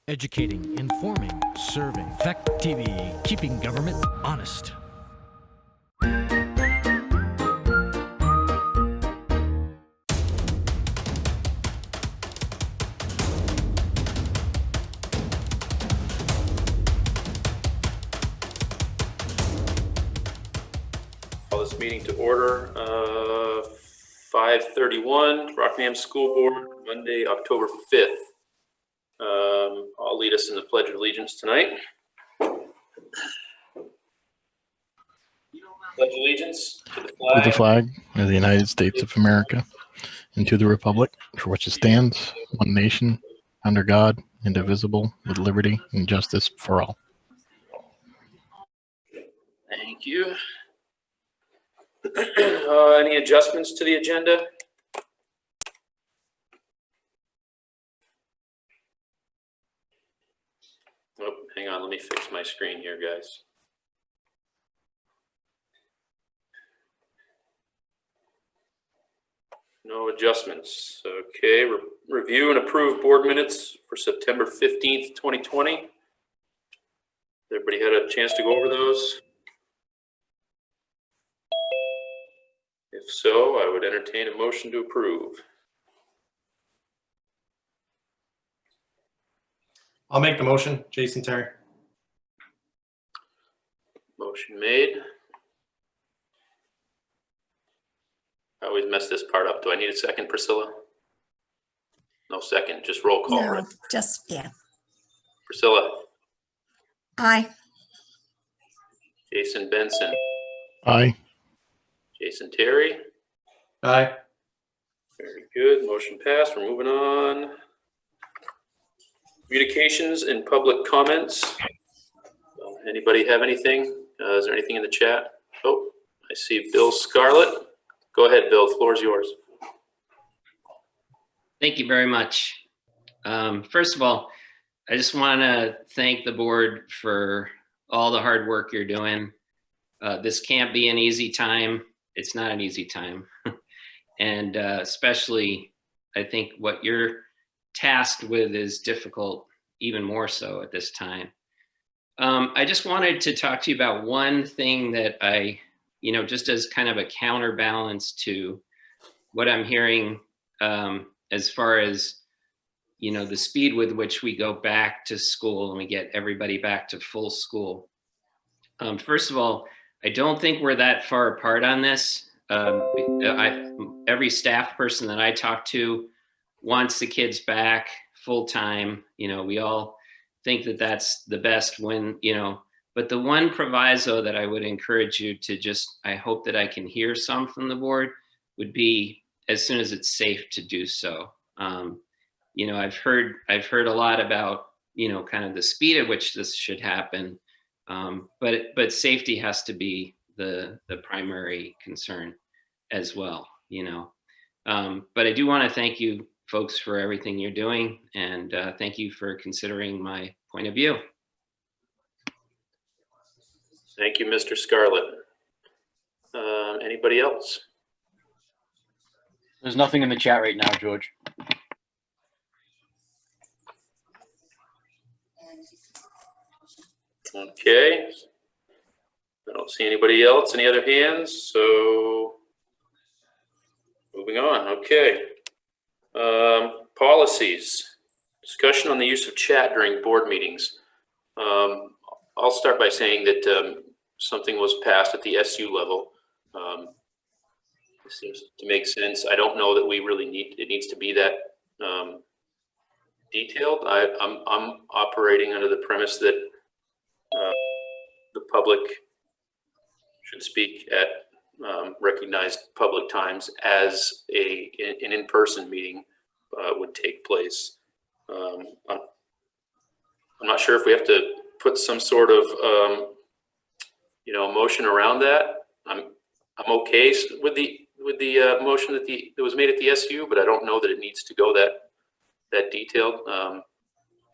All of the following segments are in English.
Educating, informing, serving. Fact TV, keeping government honest. Call this meeting to order. 5:31, Rockingham School Board, Monday, October 5th. I'll lead us in the Pledge of Allegiance tonight. Pledge allegiance to the flag of the United States of America and to the republic for which it stands, one nation, under God, indivisible, with liberty and justice for all. Thank you. Any adjustments to the agenda? Oh, hang on, let me fix my screen here, guys. No adjustments. Okay, review and approve board minutes for September 15th, 2020. Everybody had a chance to go over those? If so, I would entertain a motion to approve. I'll make the motion, Jason Terry. Motion made. I always mess this part up. Do I need a second, Priscilla? No second, just roll call, No, right? just, yeah. Priscilla, Aye. Jason Benson, Aye. Jason Terry. Aye. Very good, motion passed. We're moving on. Communications and public comments. Anybody have anything? Is there anything in the chat? Oh, I see Bill Scarlett. Go ahead, Bill, the floor is yours. Thank you very much. First of all, I just want to thank the board for all the hard work you're doing. This can't be an easy time. It's not an easy time. And especially, I think what you're tasked with is difficult, even more so at this time. I just wanted to talk to you about one thing that I, just as kind of a counterbalance to what I'm hearing as far as, the speed with which we go back to school and we get everybody back to full school. First of all, I don't think we're that far apart on this. Every staff person that I talk to wants the kids back full time. We all think that that's the best when, but the one proviso that I would encourage you to just, I hope that I can hear some from the board, would be as soon as it's safe to do so. I've heard a lot about, kind of the speed at which this should happen. But safety has to be the primary concern as well, But I do want to thank you folks for everything you're doing, and thank you for considering my point of view. Thank you, Mr. Scarlett. Anybody else? There's nothing in the chat right now, George. Okay. I don't see anybody else. Any other hands? So moving on. Okay. Policies. Discussion on the use of chat during board meetings. I'll start by saying that something was passed at the SU level. It seems to make sense. I don't know that we really needs to be that detailed. I'm operating under the premise that the public should speak at recognized public times as an in-person meeting would take place. I'm not sure if we have to put some sort of motion around that. I'm okay with the motion that was made at the SU, but I don't know that it needs to go that detailed.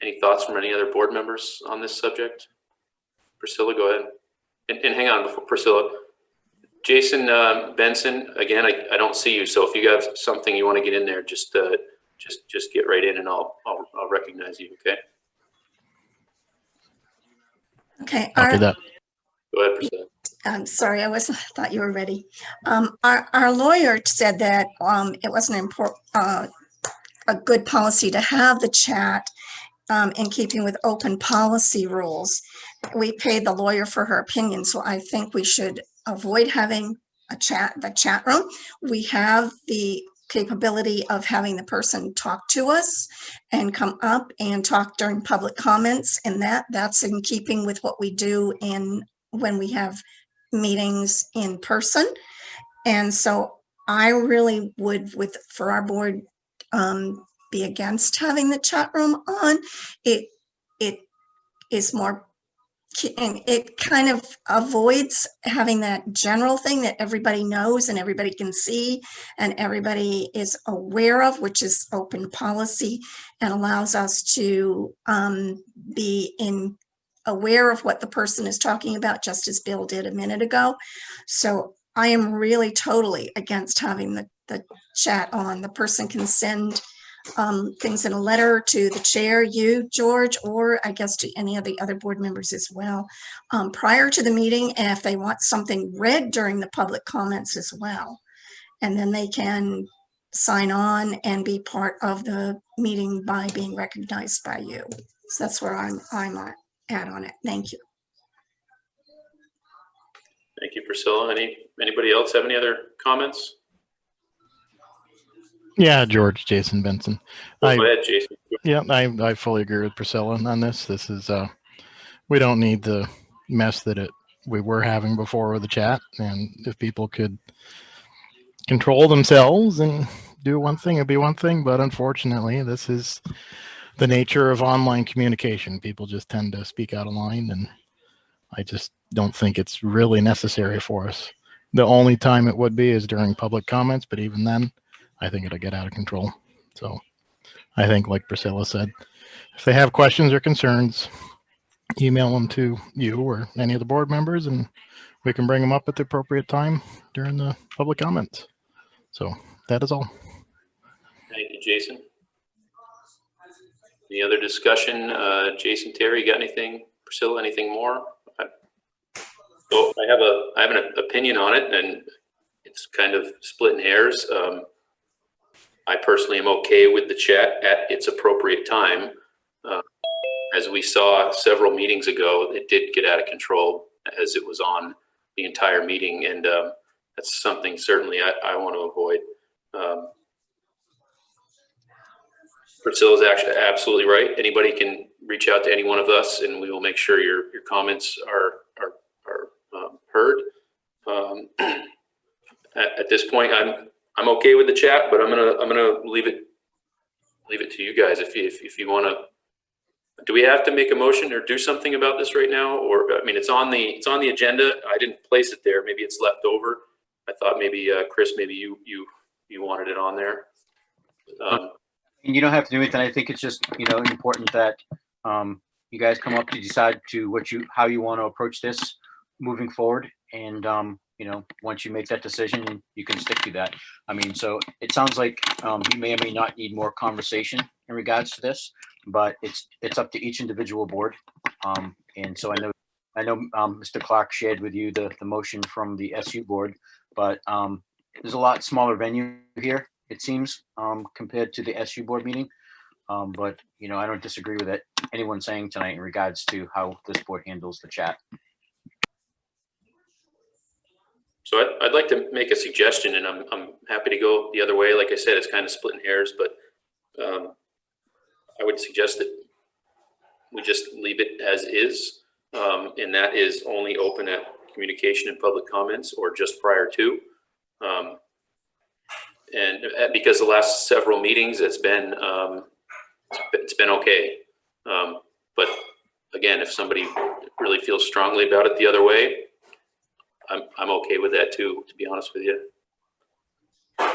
Any thoughts from any other board members on this subject? Priscilla, go ahead. And hang on before Priscilla. Jason Benson, again, I don't see you, so if you have something you want to get in there, just get right in, and I'll recognize you. Okay. Okay, Copy that. Go ahead, Priscilla. I'm sorry, thought you were ready. Our lawyer said that it wasn't a good policy to have the chat in keeping with open policy rules. We paid the lawyer for her opinion, so I think we should avoid having the chat room. We have the capability of having the person talk to us and come up and talk during public comments, and that's in keeping with what we do when we have meetings in person. And so I really would, for our board, be against having the chat room on. It is more, and it kind of avoids having that general thing that everybody knows and everybody can see and everybody is aware of, which is open policy, and allows us to be aware of what the person is talking about, just as Bill did a minute ago. So I am really totally against having the chat on. The person can send things in a letter to the chair, you, George, or I guess to any of the other board members as well, prior to the meeting, and if they want something read during the public comments as well. And then they can sign on and be part of the meeting by being recognized by you. So that's where I'm at on it. Thank you. Thank you, Priscilla. Anybody else have any other comments? Yeah, George, Jason, Benson. Go ahead, Jason. Yeah, I fully agree with Priscilla on this. This is we don't need the mess that we were having before with the chat. And if people could control themselves and do one thing, it'd be one thing. But unfortunately, this is the nature of online communication. People just tend to speak out of line, and I just don't think it's really necessary for us. The only time it would be is during public comments, but even then, I think it'll get out of control. So I think, like Priscilla said, if they have questions or concerns, email them to you or any of the board members, and we can bring them up at the appropriate time during the public comments. So that is all. Thank you, Jason. Any other discussion? Jason, Terry, got anything? Priscilla, anything more? So I have an opinion on it, and it's kind of splitting hairs. I personally am okay with the chat at its appropriate time. As we saw several meetings ago, it did get out of control as it was on the entire meeting, and that's something certainly I want to avoid. Priscilla's actually absolutely right. Anybody can reach out to any one of us, and we will make sure your comments are heard. At this point, I'm okay with the chat, but I'm gonna leave it to you guys if you want to. Do we have to make a motion or do something about this right now? Or I mean, it's on the agenda. I didn't place it there. Maybe it's left over. I thought maybe Chris, maybe you wanted it on there. And you don't have to do anything. I think it's just, important that you guys come up to decide how you want to approach this moving forward. And, once you make that decision, you can stick to that. I mean, so it sounds like you may or may not need more conversation in regards to this, but it's up to each individual board. And so I know Mr. Clark shared with you the motion from the SU board, but there's a lot smaller venue here, it seems, compared to the SU board meeting. But, I don't disagree with anyone saying tonight in regards to how this board handles the chat. So I'd like to make a suggestion, and I'm happy to go the other way. Like I said, it's kind of splitting hairs, but I would suggest that we just leave it as is, and that is only open at communication and public comments or just prior to. And because the last several meetings, it's been okay. But again, if somebody really feels strongly about it the other way, I'm okay with that too, to be honest with you. Go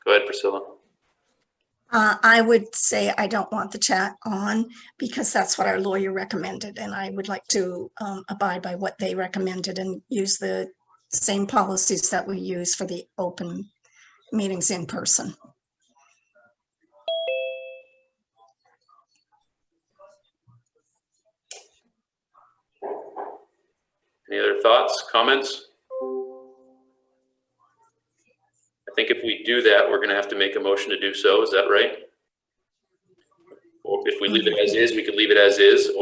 ahead, Priscilla. I would say I don't want the chat on because that's what our lawyer recommended, and I would like to abide by what they recommended and use the same policies that we use for the open meetings in person. Any other thoughts, comments? I think if we do that, we're going to have to make a motion to do so. Is that right? Or if we leave it as is, we could leave it as is.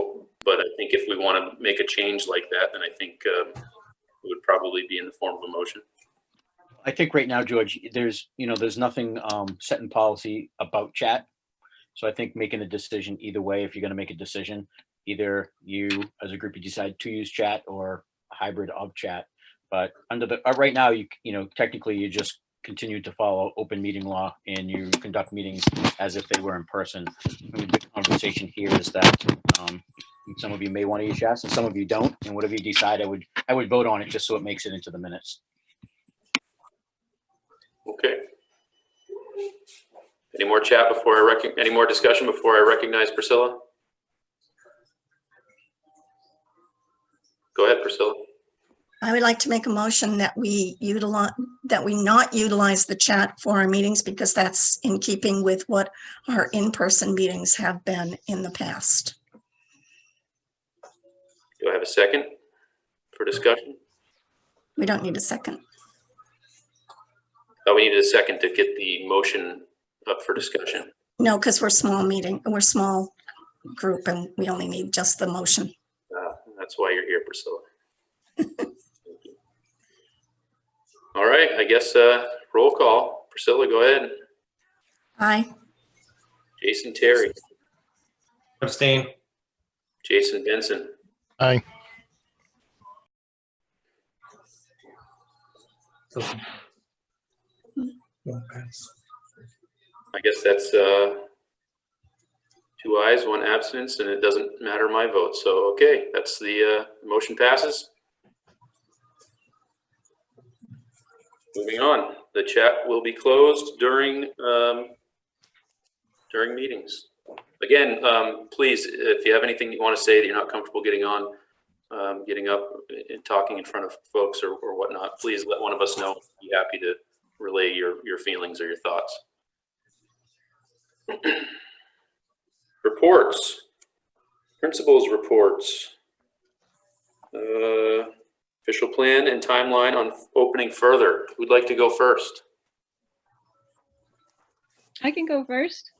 But I think if we want to make a change like that, then I think it would probably be in the form of a motion. I think right now, George, there's nothing set in policy about chat. So I think making a decision either way, if you're going to make a decision, either you as a group you decide to use chat or a hybrid of chat. But under the right now, you technically you just continue to follow open meeting law and you conduct meetings as if they were in person. I mean, the conversation here is that some of you may want to use chat and some of you don't. And whatever you decide, I would vote on it just so it makes it into the minutes. Okay. Any more chat before any more discussion before I recognize Priscilla? Go ahead, Priscilla. I would like to make a motion that we not utilize the chat for our meetings because that's in keeping with what our in-person meetings have been in the past. Do I have a second for discussion? We don't need a second. Oh, we needed a second to get the motion up for discussion. No, because we're we're small group and we only need just the motion. That's why you're here, Priscilla. All right, I guess roll call. Priscilla, go ahead. Aye. Jason Terry. Abstain. Jason Benson. Aye. I guess that's 2 ayes, 1 absence, and it doesn't matter my vote. So, okay, that's the motion passes. Moving on, the chat will be closed during meetings. Again, please, if you have anything you want to say that you're not comfortable getting on, getting up and talking in front of folks or whatnot, please let one of us know. Be happy to relay your feelings or your thoughts. Reports, principals reports, official plan and timeline on opening further. Who'd like to go first? I can go first.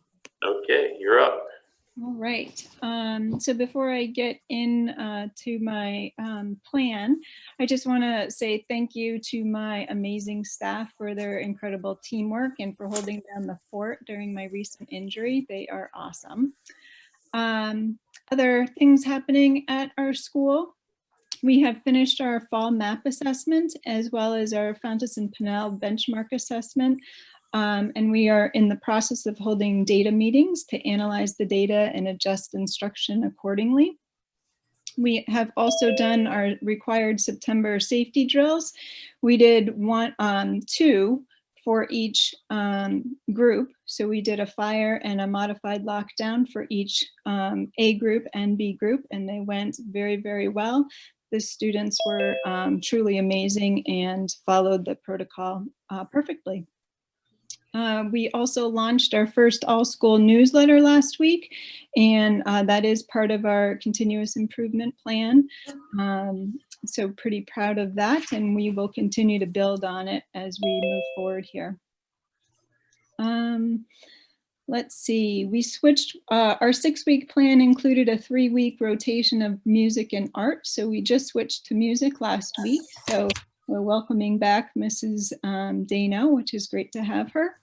Okay, you're up. All right. So before I get in to my plan, I just want to say thank you to my amazing staff for their incredible teamwork and for holding down the fort during my recent injury. They are awesome. Other things happening at our school. We have finished our fall map assessment as well as our Fountas and Pinnell benchmark assessment. And we are in the process of holding data meetings to analyze the data and adjust instruction accordingly. We have also done our required September safety drills. We did 2 for each group. So we did a fire and a modified lockdown for each A group and B group, and they went very, very well. The students were truly amazing and followed the protocol perfectly. We also launched our first all-school newsletter last week, and that is part of our continuous improvement plan. So pretty proud of that, and we will continue to build on it as we move forward here. Let's see, we switched, our 6-week plan included a 3-week rotation of music and art. So we just switched to music last week. So we're welcoming back Mrs. Dano, which is great to have her.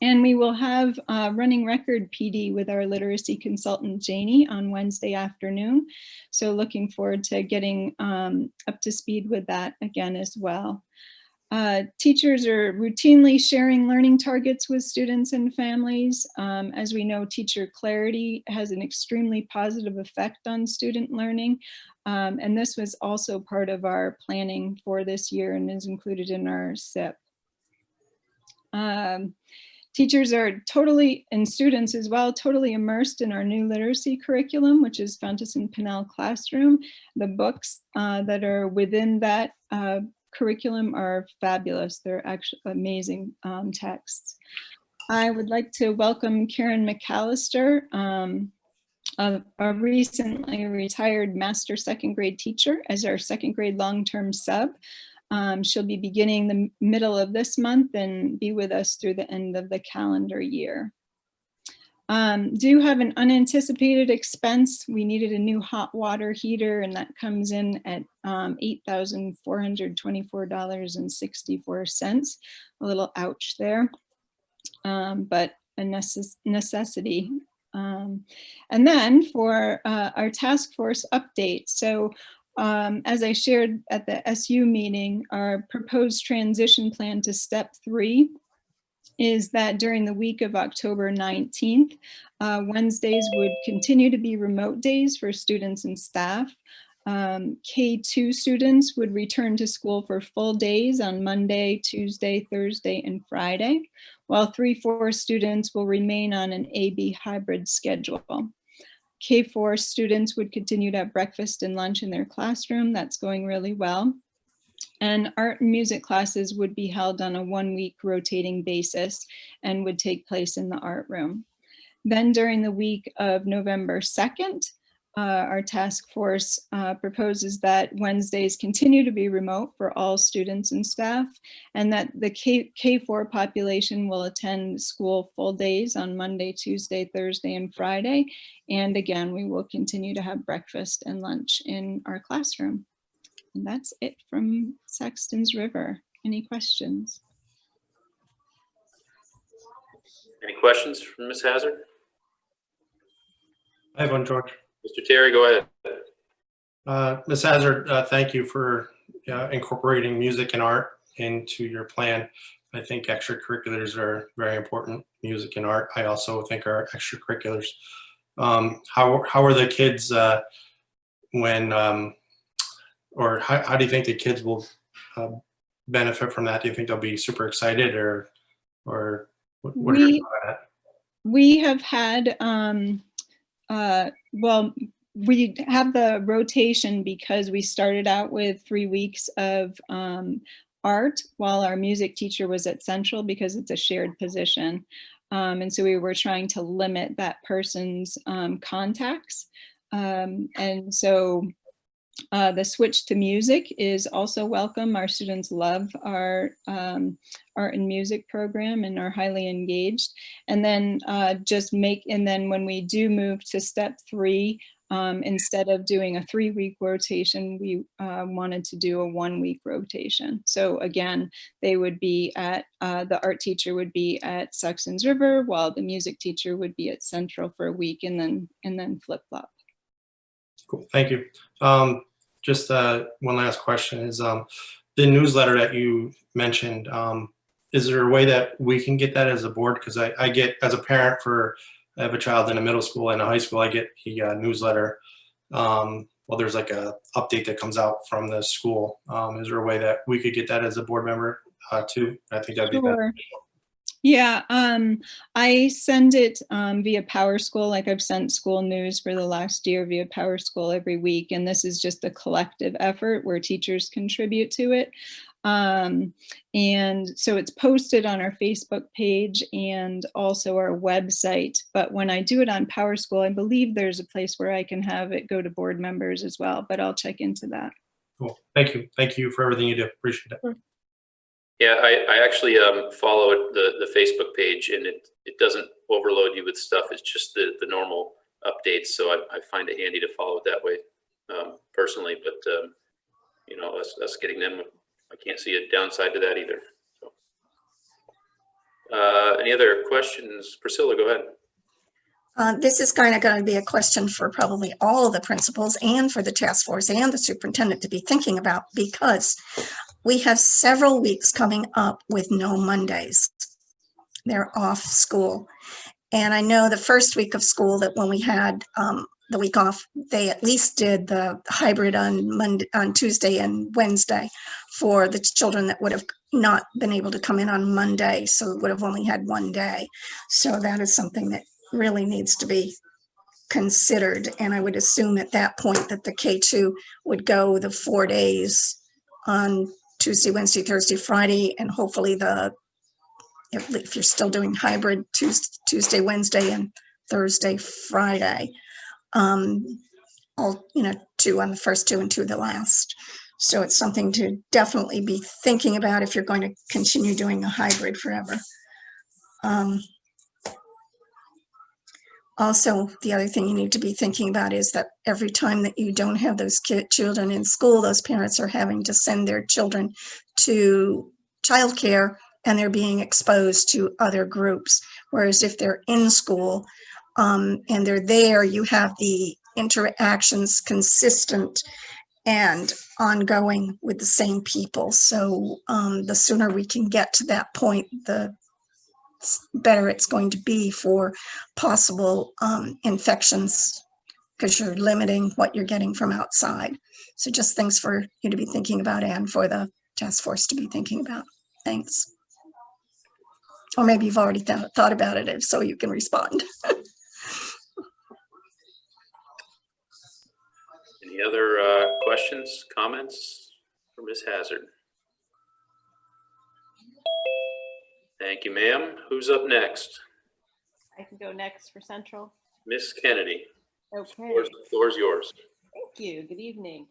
And we will have running record PD with our literacy consultant, Janie, on Wednesday afternoon. So looking forward to getting up to speed with that again as well. Teachers are routinely sharing learning targets with students and families. As we know, teacher clarity has an extremely positive effect on student learning. And this was also part of our planning for this year and is included in our SIP. Teachers are totally, and students as well, totally immersed in our new literacy curriculum, which is Fountas and Pinnell Classroom. The books that are within that curriculum are fabulous. They're actually amazing texts. I would like to welcome Karen McAllister a recently retired master second grade teacher as our second grade long-term sub. She'll be beginning the middle of this month and be with us through the end of the calendar year. Do have an unanticipated expense. We needed a new hot water heater, and that comes in at $8,424.64. A little ouch there, but a necessity. And then for our task force update. So as I shared at the SU meeting, our proposed transition plan to step 3 is that during the week of October 19th, Wednesdays would continue to be remote days for students and staff. K2 students would return to school for full days on Monday, Tuesday, Thursday, and Friday, while 3-4 students will remain on an AB hybrid schedule. K4 students would continue to have breakfast and lunch in their classroom. That's going really well. And art and music classes would be held on a 1-week rotating basis and would take place in the art room. Then during the week of November 2nd, our task force proposes that Wednesdays continue to be remote for all students and staff, and that the K4 population will attend school full days on Monday, Tuesday, Thursday, and Friday. And again, we will continue to have breakfast and lunch in our classroom. And that's it from Saxton's River. Any questions? Any questions from Ms. Hazard? I have one, George. Mr. Terry, go ahead. Ms. Hazard, thank you for incorporating music and art into your plan. I think extracurriculars are very important, music and art. I also think are extracurriculars. How are the kids when, or how do you think the kids will benefit from that? Do you think they'll be super excited, or what are your thoughts on that? We have had, well, we have the rotation because we started out with 3 weeks of art while our music teacher was at Central because it's a shared position. And so we were trying to limit that person's contacts. And so the switch to music is also welcome. Our students love our art and music program and are highly engaged. And then and then when we do move to step 3, instead of doing a 3-week rotation, we wanted to do a 1-week rotation. So again, they would be at, the art teacher would be at Saxton's River, while the music teacher would be at Central for a week, and then flip-flop. Cool, thank you. Just one last question is the newsletter that you mentioned. Is there a way that we can get that as a board? Because I get, as a parent I have a child in a middle school and a high school, I get a newsletter. Well, there's like a update that comes out from the school. Is there a way that we could get that as a board member too? I think that'd be better. Yeah, I send it via PowerSchool, like I've sent school news for the last year via PowerSchool every week. And this is just a collective effort where teachers contribute to it. And so it's posted on our Facebook page and also our website. But when I do it on PowerSchool, I believe there's a place where I can have it go to board members as well, but I'll check into that. Cool, thank you. Thank you for everything you do, appreciate it. Sure. Yeah, I actually follow the Facebook page, and it doesn't overload you with stuff. It's just the normal updates. So I find it handy to follow it that way personally. But you know, us getting them, I can't see a downside to that either. So, any other questions? Priscilla, go ahead. This is kind of going to be a question for probably all of the principals and for the task force and the superintendent to be thinking about, because we have several weeks coming up with no Mondays. They're off school. And I know the first week of school that when we had the week off, they at least did the hybrid on Tuesday and Wednesday for the children that would have not been able to come in on Monday. So would have only had one day. So that is something that really needs to be considered. And I would assume at that point that the K2 would go the 4 days on Tuesday, Wednesday, Thursday, Friday, and hopefully if you're still doing hybrid, Tuesday, Wednesday, and Thursday, Friday. all, 2 on the first, 2 and 2 the last. So it's something to definitely be thinking about if you're going to continue doing a hybrid forever. Also, the other thing you need to be thinking about is that every time that you don't have those children in school, those parents are having to send their children to childcare and they're being exposed to other groups. Whereas if they're in school and they're there, you have the interactions consistent and ongoing with the same people. So the sooner we can get to that point, the better it's going to be for possible infections, because you're limiting what you're getting from outside. So just things for you to be thinking about and for the task force to be thinking about. Thanks. Or maybe you've already thought about it, so you can respond. Any other questions, comments for Ms. Hazard? Thank you, ma'am. Who's up next? I can go next for Central. Miss Kennedy. Okay. Floor's yours. Thank you. Good evening.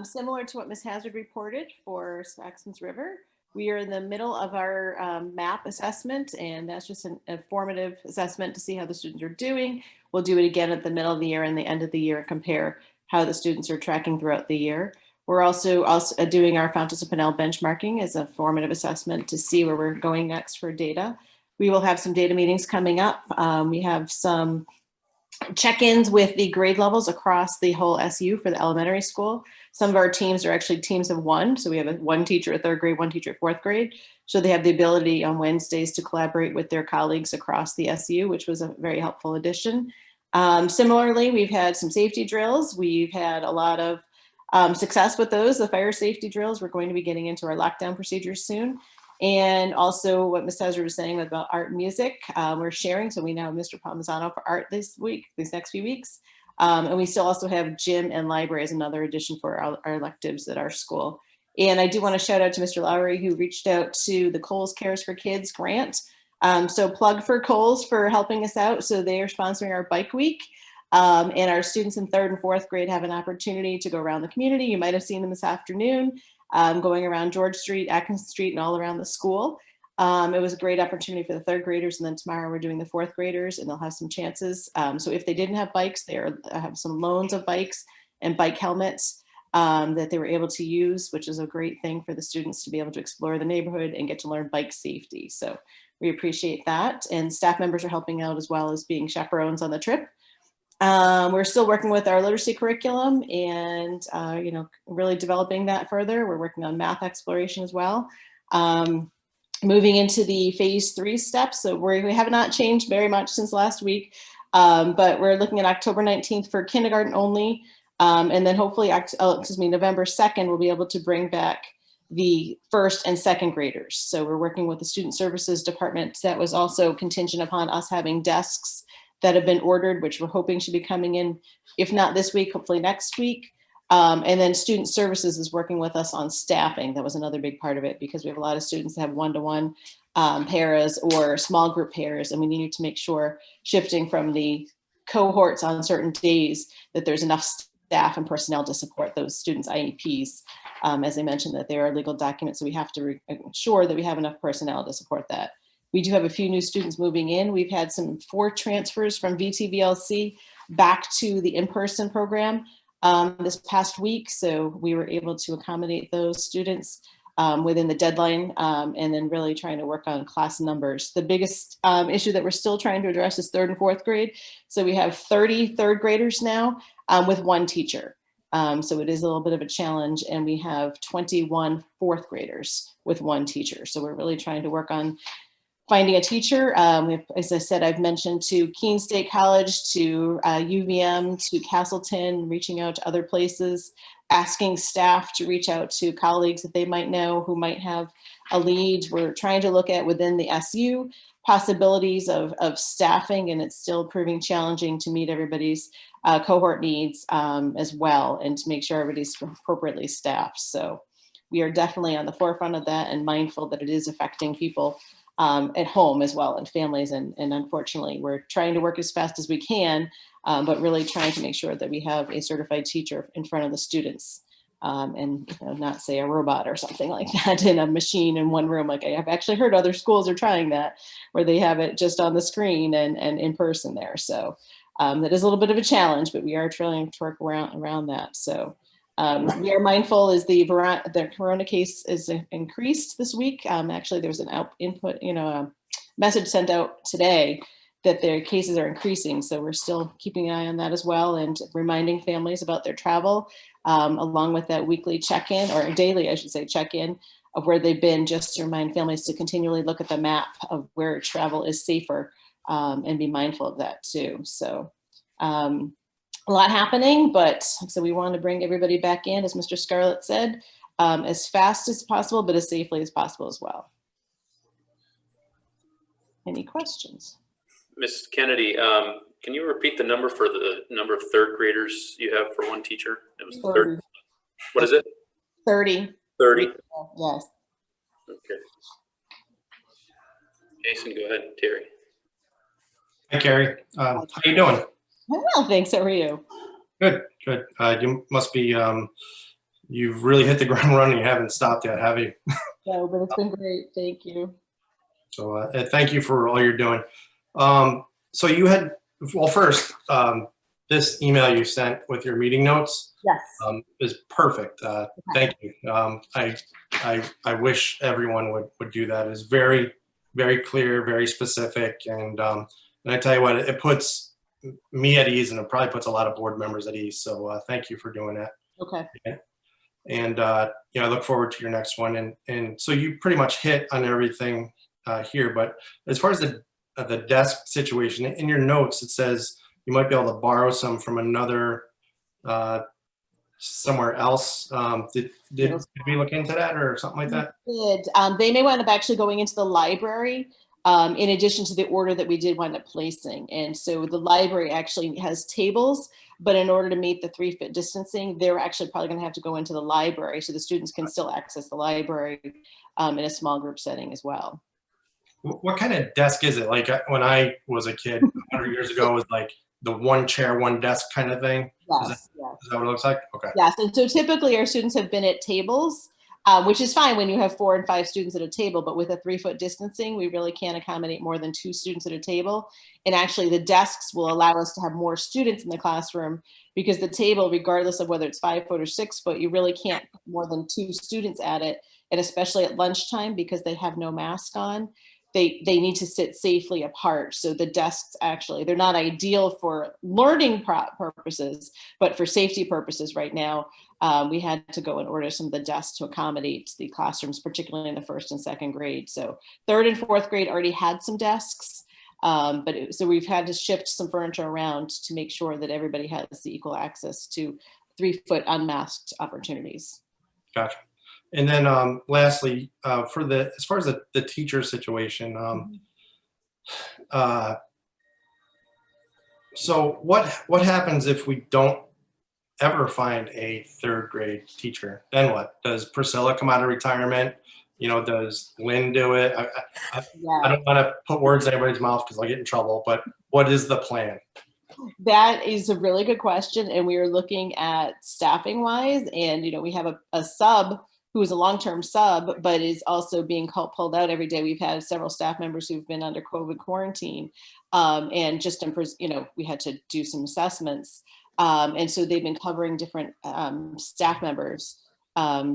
Similar to what Ms. Hazard reported for Saxon's River, we are in the middle of our MAP assessment, and that's just an informative assessment to see how the students are doing. We'll do it again at the middle of the year and the end of the year and compare how the students are tracking throughout the year. We're also doing our Fountas and Pinnell benchmarking as a formative assessment to see where we're going next for data. We will have some data meetings coming up. We have some check-ins with the grade levels across the whole SU for the elementary school. Some of our teams are actually teams of 1. So we have one teacher at 3rd grade, one teacher at 4th grade. So they have the ability on Wednesdays to collaborate with their colleagues across the SU, which was a very helpful addition. Similarly, we've had some safety drills. We've had a lot of success with those. The fire safety drills, we're going to be getting into our lockdown procedures soon. And also what Ms. Hazard was saying about art and music, we're sharing. So we now have Mr. Palmisano for art this week, these next few weeks. And we still also have gym and library as another addition for our electives at our school. And I do want to shout out to Mr. Lowry, who reached out to the Coles Cares for Kids grant. So plug for Coles for helping us out. So they are sponsoring our bike week. And our students in 3rd and 4th grade have an opportunity to go around the community. You might have seen them this afternoon. Going around George Street, Atkins Street, and all around the school. It was a great opportunity for the 3rd graders, and then tomorrow we're doing the 4th graders, and they'll have some chances. So if they didn't have bikes, they have some loans of bikes and bike helmets that they were able to use, which is a great thing for the students to be able to explore the neighborhood and get to learn bike safety. So we appreciate that, and staff members are helping out as well as being chaperones on the trip. We're still working with our literacy curriculum and, really developing that further. We're working on math exploration as well. Moving into the phase 3 steps. So we have not changed very much since last week, but we're looking at October 19th for kindergarten only. And then hopefully, November 2nd, we'll be able to bring back the 1st and 2nd graders. So we're working with the student services department. That was also contingent upon us having desks that have been ordered, which we're hoping should be coming in, if not this week, hopefully next week. And then student services is working with us on staffing. That was another big part of it, because we have a lot of students that have one-to-one pairs or small group pairs, and we need to make sure, shifting from the cohorts on certain days, that there's enough staff and personnel to support those students' IEPs. As I mentioned, that there are legal documents, so we have to ensure that we have enough personnel to support that. We do have a few new students moving in. We've had 4 transfers from VTVLC back to the in-person program this past week. So we were able to accommodate those students within the deadline, and then really trying to work on class numbers. The biggest issue that we're still trying to address is 3rd and 4th grade. So we have 30 3rd graders now with 1 teacher. So it is a little bit of a challenge, and we have 21 4th graders with 1 teacher. So we're really trying to work on finding a teacher. As I said, I've mentioned to Keene State College, to UVM, to Castleton, reaching out to other places, asking staff to reach out to colleagues that they might know who might have a lead. We're trying to look at within the SU possibilities of staffing, and it's still proving challenging to meet everybody's cohort needs as well, and to make sure everybody's appropriately staffed. So we are definitely on the forefront of that and mindful that it is affecting people at home as well, and families. And unfortunately, we're trying to work as fast as we can but really trying to make sure that we have a certified teacher in front of the students. And not say a robot or something like that in a machine in one room. Like I've actually heard other schools are trying that, where they have it just on the screen and in person there. So that is a little bit of a challenge, but we are trying to work around that. So we are mindful as the corona case is increased this week. Actually, there was an a message sent out today that their cases are increasing. So we're still keeping an eye on that as well, and reminding families about their travel, along with that weekly check-in, or daily, I should say, check-in of where they've been, just to remind families to continually look at the map of where travel is safer, and be mindful of that too. So a lot happening, but so we want to bring everybody back in, as Mr. Scarlett said, as fast as possible, but as safely as possible as well. Any questions? Ms. Kennedy, can you repeat the number for the number of third graders you have for one teacher? It was 30. What is it? 30. 30? Yes. Okay. Jason, go ahead. Terry. Hi, Carrie. How you doing? I'm well, thanks. How are you? Good, good. You must be, you've really hit the ground running. You haven't stopped yet, have you? No, but it's been great. Thank you. So thank you for all you're doing. So you had, well, first, this email you sent with your meeting notes Yes. is perfect. Thank you. I wish everyone would do that. It's very, very clear, very specific. And I tell you what, it puts me at ease, and it probably puts a lot of board members at ease. So thank you for doing that. Okay. And I look forward to your next one. And so you pretty much hit on everything here. But as far as the desk situation, in your notes, it says you might be able to borrow some from another somewhere else. Did we look into that or something like that? We did. They may wind up actually going into the library, in addition to the order that we did wind up placing. And so the library actually has tables, but in order to meet the 3-foot distancing, they're actually probably going to have to go into the library, so the students can still access the library in a small group setting as well. What kind of desk is it? Like when I was a kid 100 years ago, it was like the one chair, one desk kind of thing. Yes, Is that what it looks like? Okay. Yes, and so typically our students have been at tables, which is fine when you have 4 and 5 students at a table, but with a 3-foot distancing, we really can't accommodate more than 2 students at a table. And actually the desks will allow us to have more students in the classroom, because the table, regardless of whether it's 5 foot or 6 foot, you really can't put more than 2 students at it. And especially at lunchtime, because they have no mask on, they need to sit safely apart. So the desks actually, they're not ideal for learning purposes, but for safety purposes right now, we had to go and order some of the desks to accommodate the classrooms, particularly in the 1st and 2nd grade. So 3rd and 4th grade already had some desks, so we've had to shift some furniture around to make sure that everybody has the equal access to 3-foot unmasked opportunities. Gotcha. And then lastly, as far as the teacher situation, so what happens if we don't ever find a 3rd grade teacher? Then what? Does Priscilla come out of retirement? Does Lynn do it? I don't want to put words in anybody's mouth because I'll get in trouble, but what is the plan? That is a really good question. And we are looking at staffing wise, and we have a sub who is a long-term sub, but is also being pulled out every day. We've had several staff members who've been under COVID quarantine, and just we had to do some assessments, and so they've been covering different staff members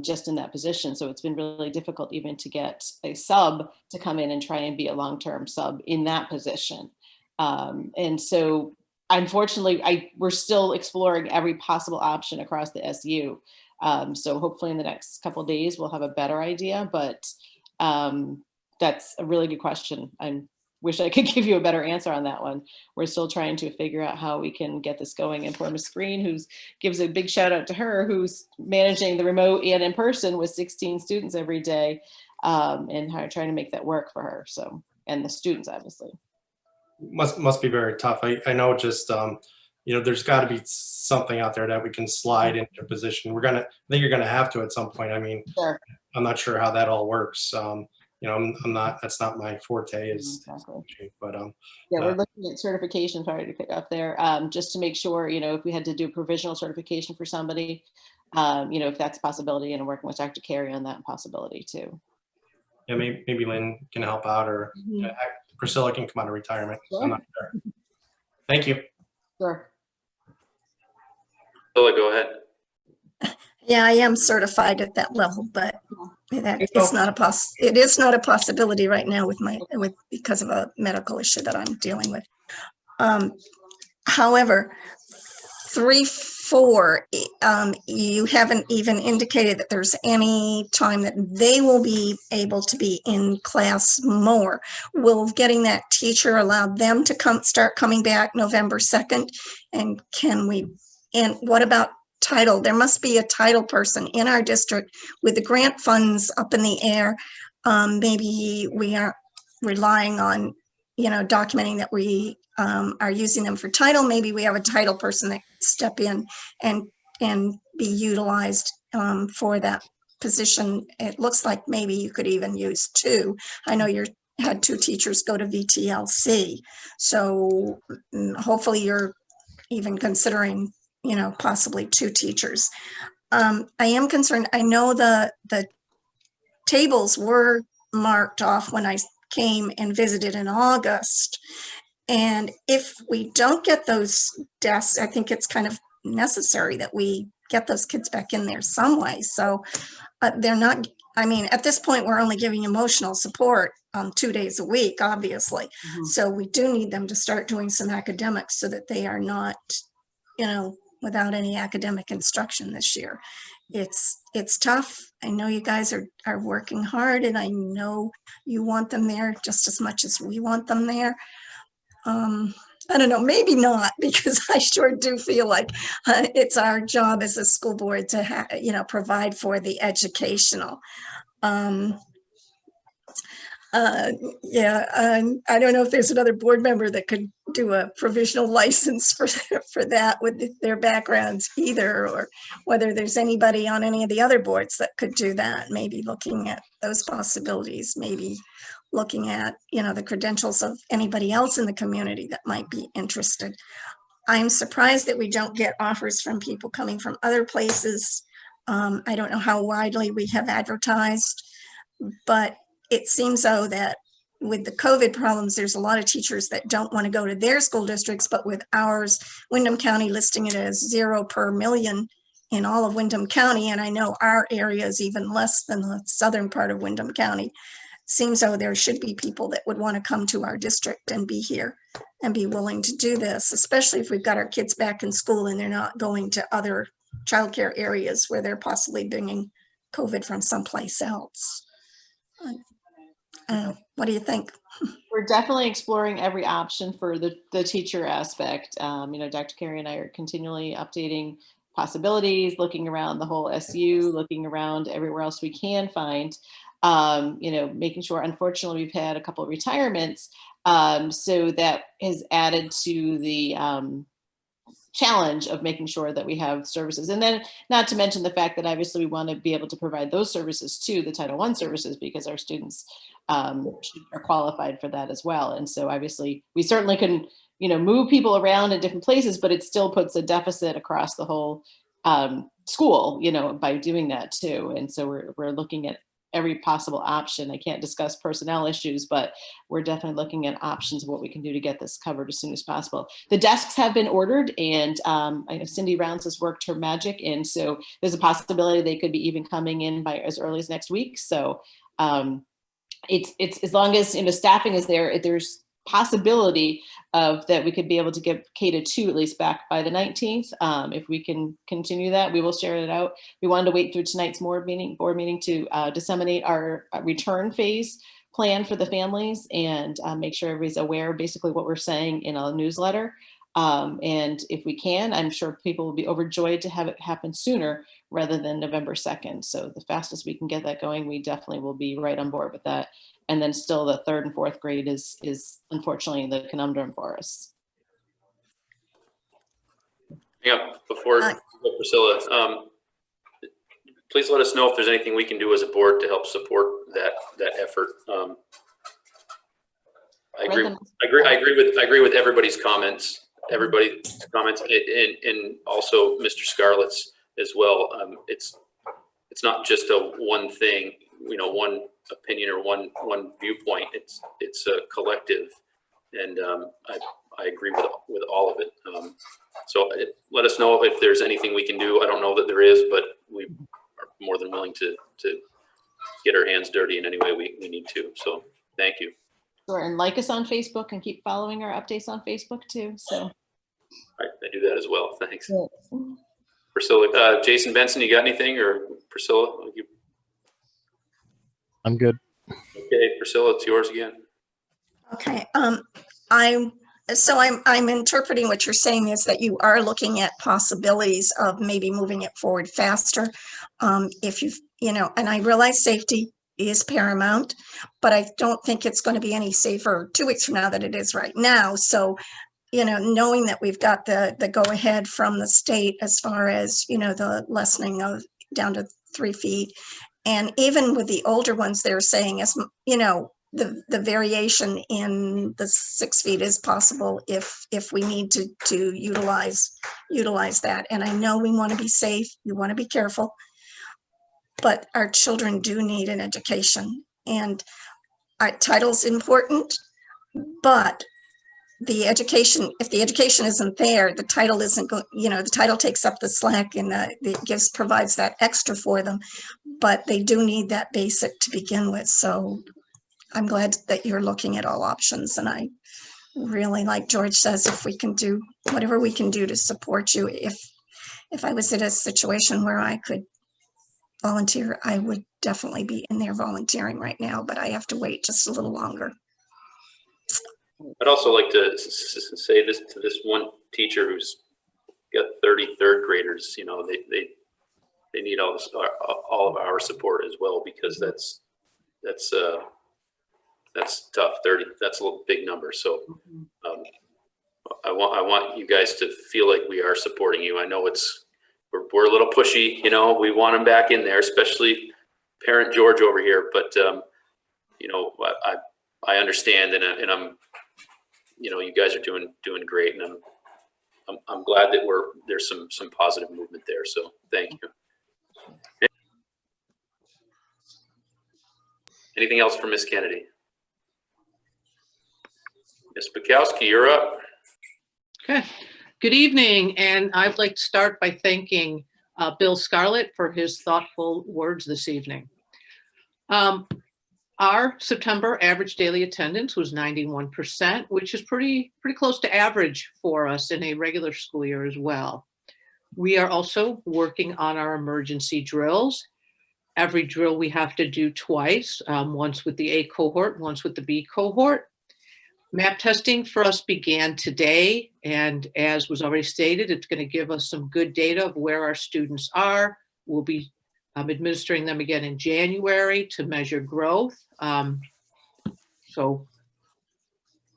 just in that position. So it's been really difficult even to get a sub to come in and try and be a long-term sub in that position, and so unfortunately, we're still exploring every possible option across the SU. So hopefully in the next couple of days, we'll have a better idea, but that's a really good question. I wish I could give you a better answer on that one. We're still trying to figure out how we can get this going. And poor Ms. Green, gives a big shout out to her, who's managing the remote and in person with 16 students every day, and trying to make that work for her. So, and the students, obviously. Must be very tough. I know just, there's got to be something out there that we can slide into a position. I think you're going to have to at some point. I mean, Sure. I'm not sure how that all works. I'm not, that's not my forte is, Exactly. but, Yeah, we're looking at certification, sorry to pick up there, just to make sure, if we had to do provisional certification for somebody, if that's a possibility, and working with Dr. Carey on that possibility too. yeah, maybe Lynn can help out, or Priscilla can come out of retirement. I'm not sure. Thank you. Sure. Priscilla, go ahead. Yeah, I am certified at that level, but that you is go. not it is not a possibility right now because of a medical issue that I'm dealing with. However, 3-4, you haven't even indicated that there's any time that they will be able to be in class more. Will getting that teacher allow them to start coming back November 2nd? And what about title? There must be a title person in our district with the grant funds up in the air. Maybe we are relying on, documenting that we are using them for title. Maybe we have a title person that can step in and be utilized for that position. It looks like maybe you could even use 2. I know you had 2 teachers go to VTLC, so hopefully you're even considering, possibly 2 teachers. I am concerned. I know the tables were marked off when I came and visited in August. And if we don't get those desks, I think it's kind of necessary that we get those kids back in there some way. So they're not, at this point, we're only giving emotional support 2 days a week, obviously. So we do need them to start doing some academics so that they are not, without any academic instruction this year. It's tough. I know you guys are working hard, and I know you want them there just as much as we want them there. I don't know, maybe not, because I sure do feel like it's our job as a school board to provide for the educational. I don't know if there's another board member that could do a provisional license for that with their backgrounds either, or whether there's anybody on any of the other boards that could do that. Maybe looking at those possibilities, maybe looking at, the credentials of anybody else in the community that might be interested. I'm surprised that we don't get offers from people coming from other places. I don't know how widely we have advertised, but it seems though that with the COVID problems, there's a lot of teachers that don't want to go to their school districts, but with ours, Windham County listing it as 0 per million in all of Windham County, and I know our area is even less than the southern part of Windham County. Seems though there should be people that would want to come to our district and be here and be willing to do this, especially if we've got our kids back in school and they're not going to other childcare areas where they're possibly bringing COVID from someplace else. What do you think? We're definitely exploring every option for the teacher aspect. Dr. Carey and I are continually updating possibilities, looking around the whole SU, looking around everywhere else we can find, making sure, unfortunately, we've had a couple of retirements. So that has added to the challenge of making sure that we have services. And then not to mention the fact that obviously we want to be able to provide those services too, the Title I services, because our students are qualified for that as well. And so obviously we certainly can, move people around in different places, but it still puts a deficit across the whole school, by doing that too. And so we're looking at every possible option. I can't discuss personnel issues, but we're definitely looking at options of what we can do to get this covered as soon as possible. The desks have been ordered, and I know Cindy Rounds has worked her magic, and so there's a possibility they could be even coming in by as early as next week. So it's as long as staffing is there, there's possibility of that we could be able to get K-2 at least back by the 19th. If we can continue that, we will share it out. We wanted to wait through tonight's board meeting to disseminate our return phase plan for the families and make sure everybody's aware of basically what we're saying in a newsletter. And if we can, I'm sure people will be overjoyed to have it happen sooner rather than November 2nd. So the fastest we can get that going, we definitely will be right on board with that. And then still the 3rd and 4th grade is unfortunately the conundrum for us. Yeah, before Priscilla, please let us know if there's anything we can do as a board to help support that effort. I agree with everybody's comments. And also Mr. Scarlett's as well. It's not just a one thing, one opinion or one viewpoint. It's a collective, and I agree with all of it. So let us know if there's anything we can do. I don't know that there is, but we are more than willing to get our hands dirty in any way we need to. So thank you. Sure, and like us on Facebook and keep following our updates on Facebook too. So I do that as well. Thanks. Priscilla, Jason, Benson, you got anything, or Priscilla? I'm good. Okay, Priscilla, it's yours again. Okay, I'm interpreting what you're saying is that you are looking at possibilities of maybe moving it forward faster. If you've, and I realize safety is paramount, but I don't think it's going to be any safer 2 weeks from now than it is right now. So, knowing that we've got the go ahead from the state as far as, the lessening of down to 3 feet. And even with the older ones, they're saying, as the variation in the 6 feet is possible if we need to utilize that. And I know we want to be safe, we want to be careful, but our children do need an education, and our title's important, but the education, if the education isn't there, the title isn't going, the title takes up the slack, and it provides that extra for them, but they do need that basic to begin with. So I'm glad that you're looking at all options, and I really, like George says, if we can do whatever we can do to support you. If I was in a situation where I could volunteer, I would definitely be in there volunteering right now, but I have to wait just a little longer. I'd also like to say this to this one teacher who's got 30 third graders. They need all of our support as well, because that's tough. 30, that's a little big number. So I want you guys to feel like we are supporting you. I know we're a little pushy, we want them back in there, especially parent George over here, but I understand, and I'm, you guys are doing great, and I'm glad that there's some positive movement there. So thank you. Anything else from Ms. Kennedy? Ms. Bukowski, you're up. Okay. Good evening, and I'd like to start by thanking Bill Scarlett for his thoughtful words this evening. Our September average daily attendance was 91%, which is pretty close to average for us in a regular school year as well. We are also working on our emergency drills. Every drill we have to do twice, once with the A cohort, once with the B cohort. Map testing for us began today, and as was already stated, it's going to give us some good data of where our students are. We'll be administering them again in January to measure growth. So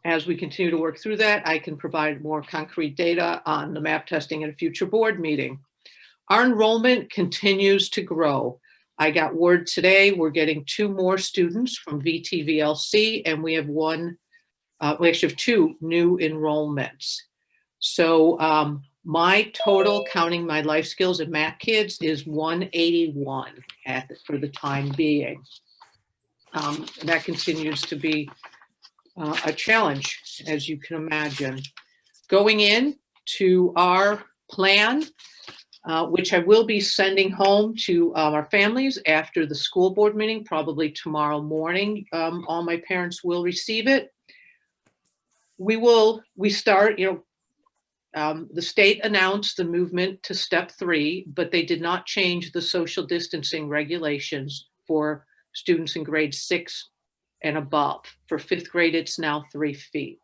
as we continue to work through that, I can provide more concrete data on the map testing at a future board meeting. Our enrollment continues to grow. I got word today we're getting 2 more students from VTVLC, and we have we actually have 2 new enrollments. So my total, counting my life skills and math kids, is 181 for the time being. That continues to be a challenge, as you can imagine. Going in to our plan, which I will be sending home to our families after the school board meeting, probably tomorrow morning. All my parents will receive it. We start, the state announced the movement to step 3, but they did not change the social distancing regulations for students in grade 6 and above. For 5th grade, it's now 3 feet.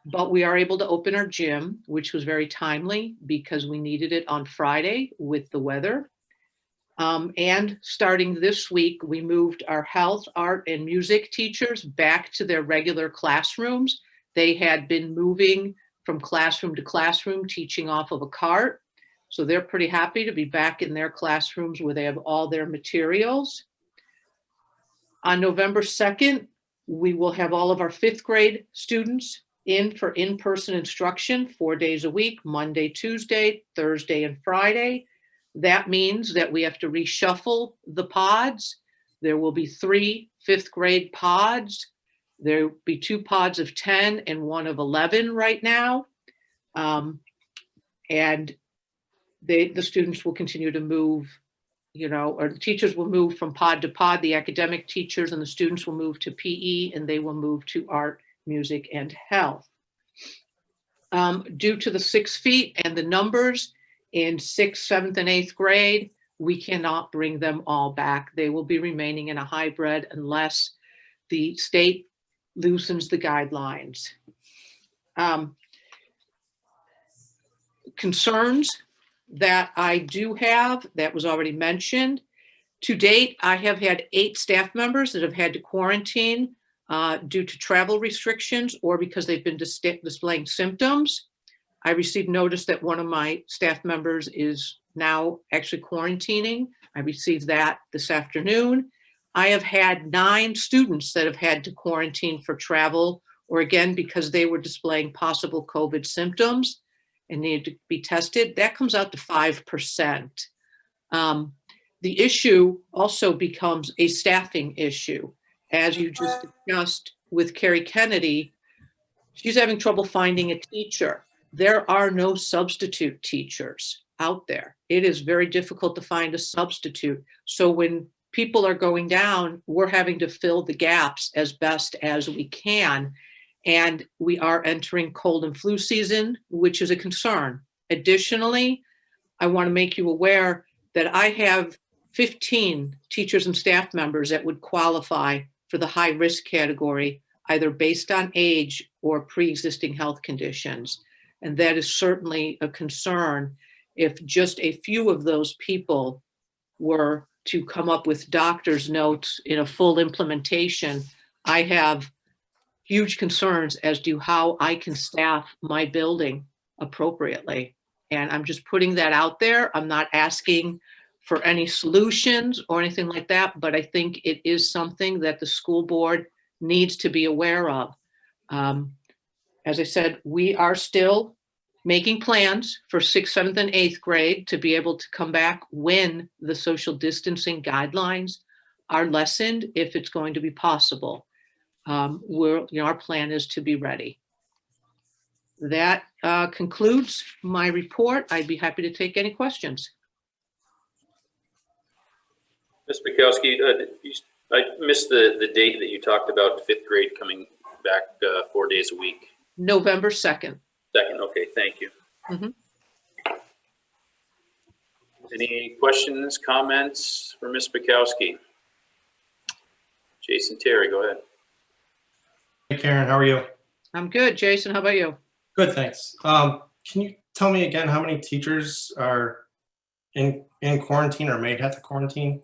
But we are able to open our gym, which was very timely because we needed it on Friday with the weather. And starting this week, we moved our health, art, and music teachers back to their regular classrooms. They had been moving from classroom to classroom, teaching off of a cart. So they're pretty happy to be back in their classrooms where they have all their materials. On November 2nd, we will have all of our 5th grade students in for in-person instruction 4 days a week, Monday, Tuesday, Thursday, and Friday. That means that we have to reshuffle the pods. There will be 3 5th grade pods. There will be 2 pods of 10 and 1 of 11 right now. And the students will continue to move, or the teachers will move from pod to pod. The academic teachers and the students will move to PE, and they will move to art, music, and health. Due to the 6 feet and the numbers in 6th, 7th, and 8th grade, we cannot bring them all back. They will be remaining in a hybrid unless the state loosens the guidelines. Concerns that I do have, that was already mentioned. To date, I have had 8 staff members that have had to quarantine due to travel restrictions or because they've been displaying symptoms. I received notice that one of my staff members is now actually quarantining. I received that this afternoon. I have had 9 students that have had to quarantine for travel or again, because they were displaying possible COVID symptoms and needed to be tested. That comes out to 5%. The issue also becomes a staffing issue. As you just discussed with Carrie Kennedy, she's having trouble finding a teacher. There are no substitute teachers out there. It is very difficult to find a substitute. So when people are going down, we're having to fill the gaps as best as we can. And we are entering cold and flu season, which is a concern. Additionally, I want to make you aware that I have 15 teachers and staff members that would qualify for the high risk category, either based on age or pre-existing health conditions. And that is certainly a concern if just a few of those people were to come up with doctor's notes in a full implementation. I have huge concerns as to how I can staff my building appropriately. And I'm just putting that out there. I'm not asking for any solutions or anything like that, but I think it is something that the school board needs to be aware of. As I said, we are still making plans for 6th, 7th, and 8th grade to be able to come back when the social distancing guidelines are lessened, if it's going to be possible. Our plan is to be ready. That concludes my report. I'd be happy to take any questions. Ms. Bukowski, I missed the date that you talked about 5th grade coming back 4 days a week. November 2nd. 2nd, okay, thank you. Mhm. Any questions, comments for Ms. Bukowski? Jason Terry, go ahead. Hey, Karen, how are you? I'm good. Jason, how about you? Good, thanks. Can you tell me again how many teachers are in quarantine or may have to quarantine?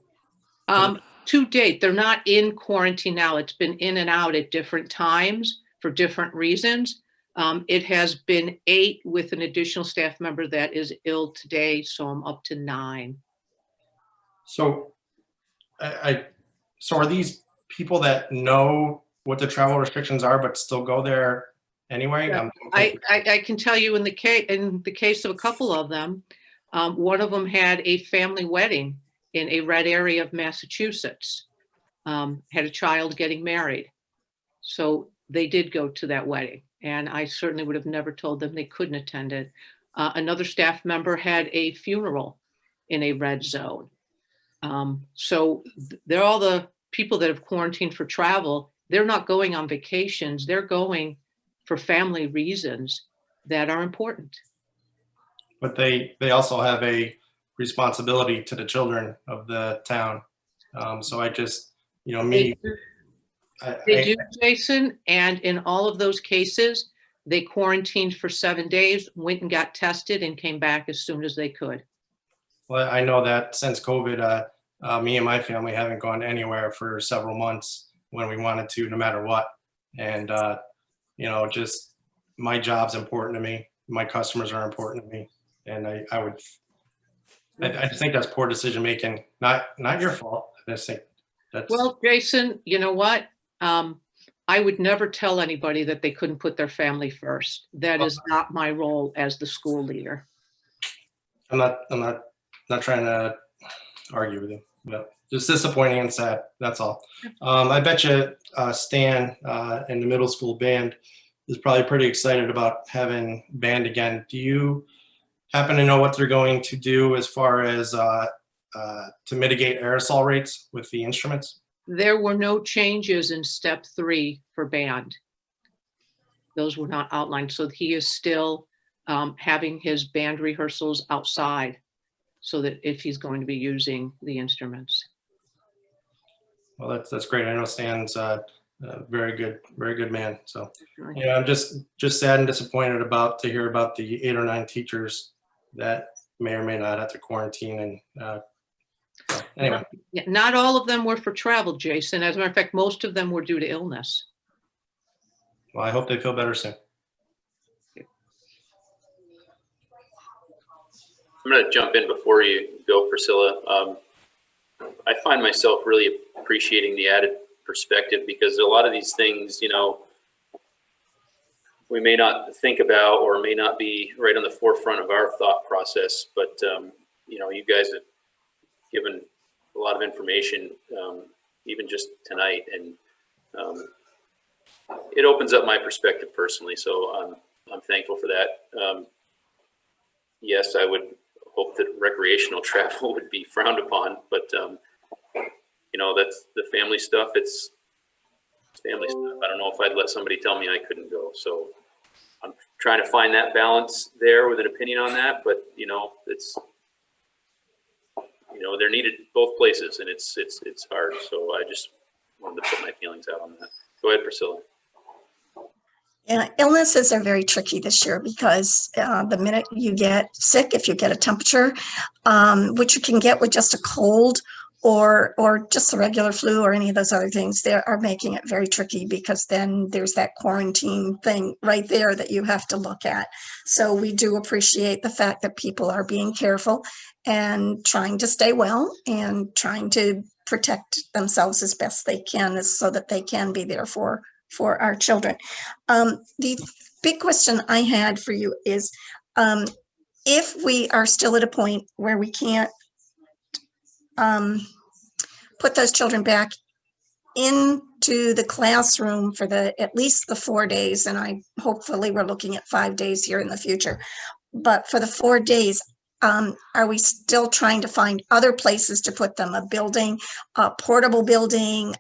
To date, they're not in quarantine now. It's been in and out at different times for different reasons. It has been 8 with an additional staff member that is ill today, so I'm up to 9. So, so are these people that know what the travel restrictions are but still go there anyway? Yeah. I can tell you in the case of a couple of them, one of them had a family wedding in a red area of Massachusetts, had a child getting married. So they did go to that wedding, and I certainly would have never told them they couldn't attend it. Another staff member had a funeral in a red zone. So they're all the people that have quarantined for travel. They're not going on vacations. They're going for family reasons that are important. But they also have a responsibility to the children of the town. So I just, They do, Jason, and in all of those cases, they quarantined for 7 days, went and got tested, and came back as soon as they could. Well, I know that since COVID, me and my family haven't gone anywhere for several months when we wanted to, no matter what. And, just my job's important to me. My customers are important to me. And I would I just think that's poor decision making. Not your fault. I just think that's. Well, Jason, you know what? I would never tell anybody that they couldn't put their family first. That is not my role as the school leader. I'm not trying to argue with you, but just disappointing and sad. That's all. I bet you Stan in the middle school band is probably pretty excited about having band again. Do you happen to know what they're going to do as far as to mitigate aerosol rates with the instruments? There were no changes in step 3 for band. Those were not outlined. So he is still having his band rehearsals outside so that if he's going to be using the instruments. Well, that's great. I know Stan's a very good man. So yeah, I'm just sad and disappointed to hear about the 8 or 9 teachers that may or may not have to quarantine. And so anyway. Yeah, not all of them were for travel, Jason. As a matter of fact, most of them were due to illness. Well, I hope they feel better soon. I'm going to jump in before you go, Priscilla. I find myself really appreciating the added perspective because a lot of these things, you know, we may not think about or may not be right on the forefront of our thought process, but you know, you guys have given a lot of information, even just tonight, and it opens up my perspective personally. So I'm thankful for that. Yes, I would hope that recreational travel would be frowned upon, but you know, that's the family stuff. It's family stuff. I don't know if I'd let somebody tell me I couldn't go. So I'm trying to find that balance there with an opinion on that, but you know, they're needed both places, and it's hard. So I just wanted to put my feelings out on that. Go ahead, Priscilla. Yeah, illnesses are very tricky this year because the minute you get sick, if you get a temperature, which you can get with just a cold or just a regular flu or any of those other things, they are making it very tricky because then there's that quarantine thing right there that you have to look at. So we do appreciate the fact that people are being careful and trying to stay well and trying to protect themselves as best they can so that they can be there for our children. The big question I had for you is, if we are still at a point where we can't put those children back into the classroom for at least the 4 days, and hopefully we're looking at 5 days here in the future, but for the 4 days, are we still trying to find other places to put them? A building, a portable building,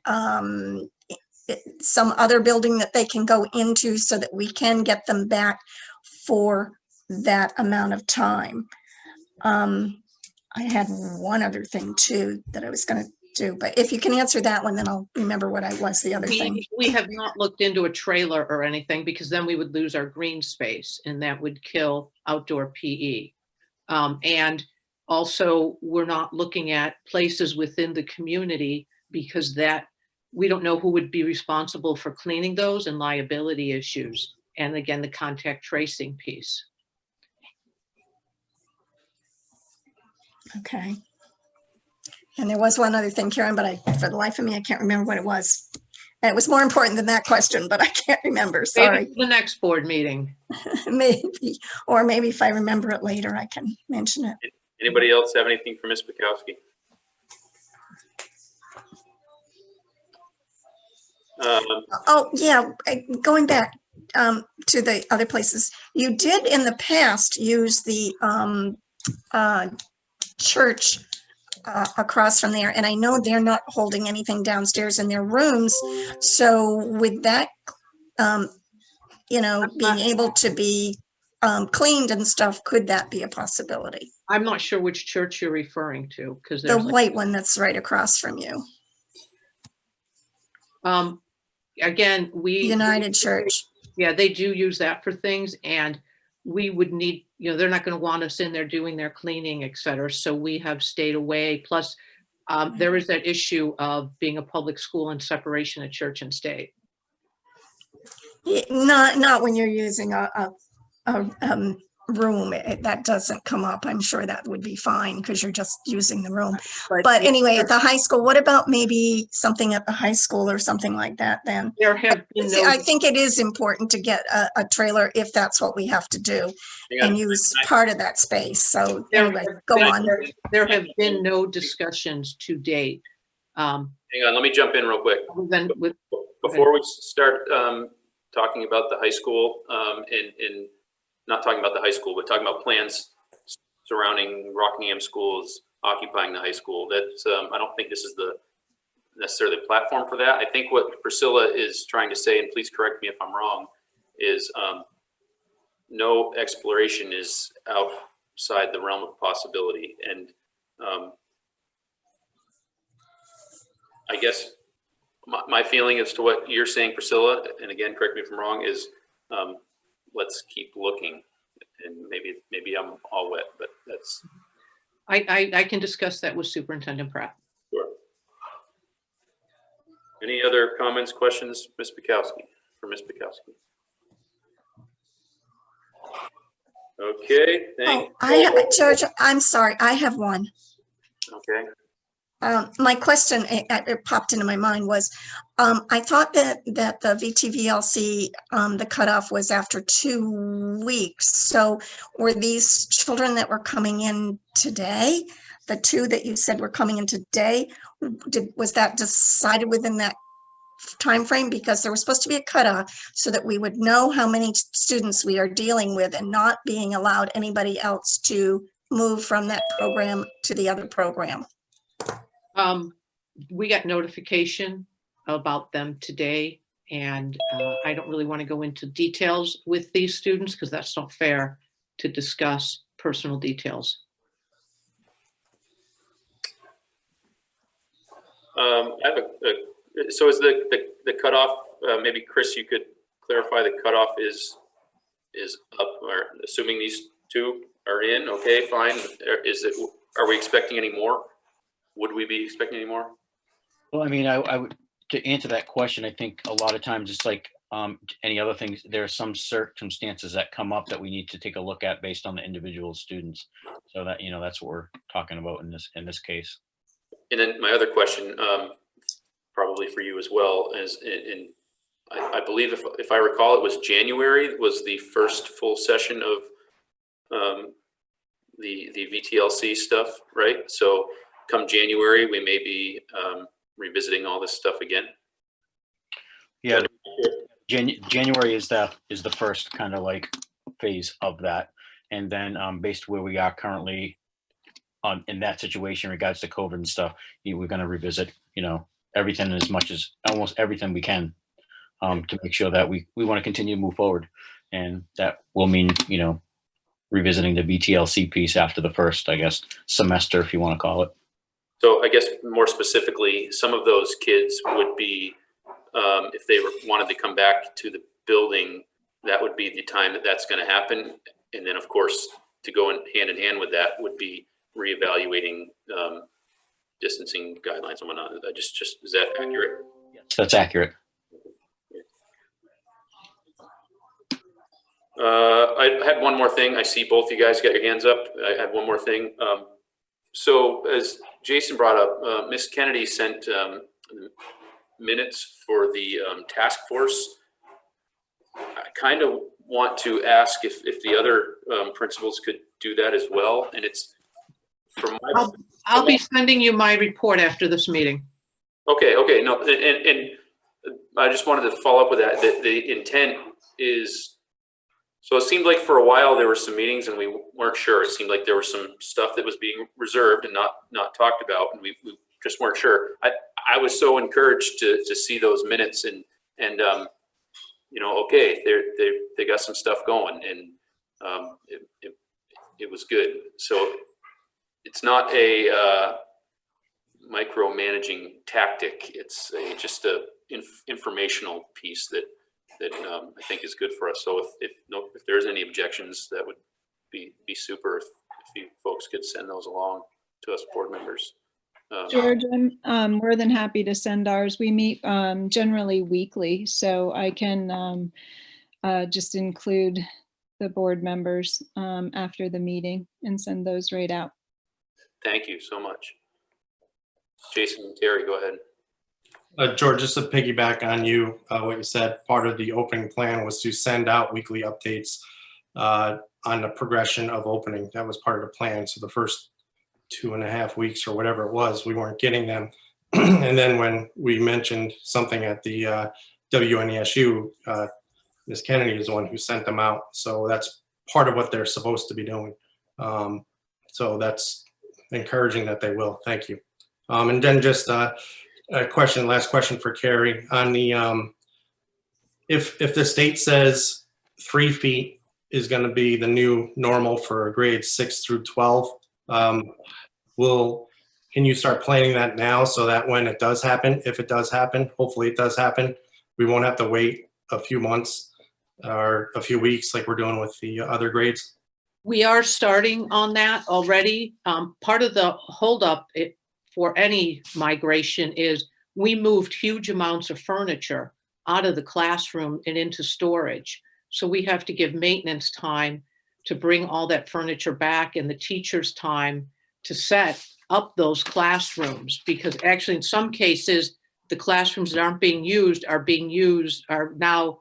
some other building that they can go into so that we can get them back for that amount of time. I had one other thing too that I was going to do, but if you can answer that one, then I'll remember what was the other thing. We have not looked into a trailer or anything because then we would lose our green space and that would kill outdoor PE. And also we're not looking at places within the community because we don't know who would be responsible for cleaning those and liability issues. And again, the contact tracing piece. Okay. And there was one other thing, Karen, but for the life of me, I can't remember what it was. And it was more important than that question, but I can't remember. Sorry. Maybe the next board meeting. Maybe if I remember it later, I can mention it. Anybody else have anything for Ms. Bukowski? Oh, yeah, going back to the other places, you did in the past use the church across from there, and I know they're not holding anything downstairs in their rooms, so with that, being able to be cleaned and stuff, could that be a possibility? I'm not sure which church you're referring to because the white one that's right across from you. Again, United Church. Yeah, they do use that for things, and we would need, they're not going to want us in there doing their cleaning, et cetera. So we have stayed away. Plus, there is that issue of being a public school and separation of church and state. Not when you're using a room, that doesn't come up. I'm sure that would be fine because you're just using the room. But anyway, at the high school, what about maybe something at the high school or something like that then? There have been no. I think it is important to get a trailer if that's what we have to do and use part of that space. So anyway, go on. There have been no discussions to date. Hang on, let me jump in real quick. Then with, Before we start talking about the high school, and not talking about the high school, but talking about plans surrounding Rockingham schools occupying the high school, that's, I don't think this is the necessarily platform for that. I think what Priscilla is trying to say, and please correct me if I'm wrong, is no exploration is outside the realm of possibility. And I guess my feeling as to what you're saying, Priscilla, and again, correct me if I'm wrong, is let's keep looking. And maybe I'm all wet, but that's. I can discuss that with Superintendent Pratt. Sure. Any other comments, questions, Ms. Bukowski, for Ms. Bukowski? Okay, thank you. George, I'm sorry, I have one. Okay. My question, it popped into my mind was, I thought that the VTVLC, the cutoff was after 2 weeks. So were these children that were coming in today, the two that you said were coming in today, was that decided within that time frame? Because there was supposed to be a cutoff so that we would know how many students we are dealing with and not being allowed anybody else to move from that program to the other program. We got notification about them today, and I don't really want to go into details with these students because that's not fair to discuss personal details. I have so is the cutoff, maybe Chris, you could clarify the cutoff is up, or assuming these two are in, okay, fine. Are we expecting any more? Would we be expecting any more? Well, I mean, I would, to answer that question, I think a lot of times it's like any other things, there are some circumstances that come up that we need to take a look at based on the individual students. So that, you know, that's what we're talking about in this case. And then my other question, probably for you as well, is I believe if I recall, it was January was the first full session of the VTLC stuff, right? So come January, we may be revisiting all this stuff again. Yeah, January is the first kind of like phase of that, and then based where we are currently in that situation in regards to COVID and stuff, we're going to revisit, you know, everything as much as almost everything we can to make sure that we want to continue to move forward, and that will mean, you know, revisiting the VTLC piece after the first, I guess, semester, if you want to call it. So I guess more specifically, some of those kids would be, if they wanted to come back to the building, that would be the time that that's going to happen. And then, of course, to go hand in hand with that would be reevaluating distancing guidelines and whatnot. Just is that accurate? Yes, that's accurate. I had one more thing. I see both you guys got your hands up. I had one more thing. So as Jason brought up, Miss Kennedy sent minutes for the task force. I kind of want to ask if the other principals could do that as well. And it's from my. I'll be sending you my report after this meeting. Okay. No, and I just wanted to follow up with that. The intent is. So it seemed like for a while there were some meetings and we weren't sure. It seemed like there was some stuff that was being reserved and not talked about, and we just weren't sure. I was so encouraged to see those minutes and you know, okay, they got some stuff going, and it was good. So it's not a micromanaging tactic. It's just a informational piece that I think is good for us. So if there's any objections, that would be super if you folks could send those along to us board members. George, I'm more than happy to send ours. We meet generally weekly, so I can just include the board members after the meeting and send those right out. Thank you so much. Jason and Terry, go ahead. George, just to piggyback on what you said, part of the opening plan was to send out weekly updates on the progression of opening. That was part of the plan. So the first 2.5 weeks or whatever it was, we weren't getting them. And then when we mentioned something at the WNESU, Ms. Kennedy is the one who sent them out. So that's part of what they're supposed to be doing. So that's encouraging that they will. Thank you. And then just last question for Carrie on the, if the state says 3 feet is going to be the new normal for grades 6 through 12, can you start planning that now so that when it does happen, if it does happen, hopefully it does happen, we won't have to wait a few months or a few weeks like we're doing with the other grades? We are starting on that already. Part of the holdup for any migration is we moved huge amounts of furniture out of the classroom and into storage. So we have to give maintenance time to bring all that furniture back and the teachers time to set up those classrooms, because actually in some cases, the classrooms that aren't being used are now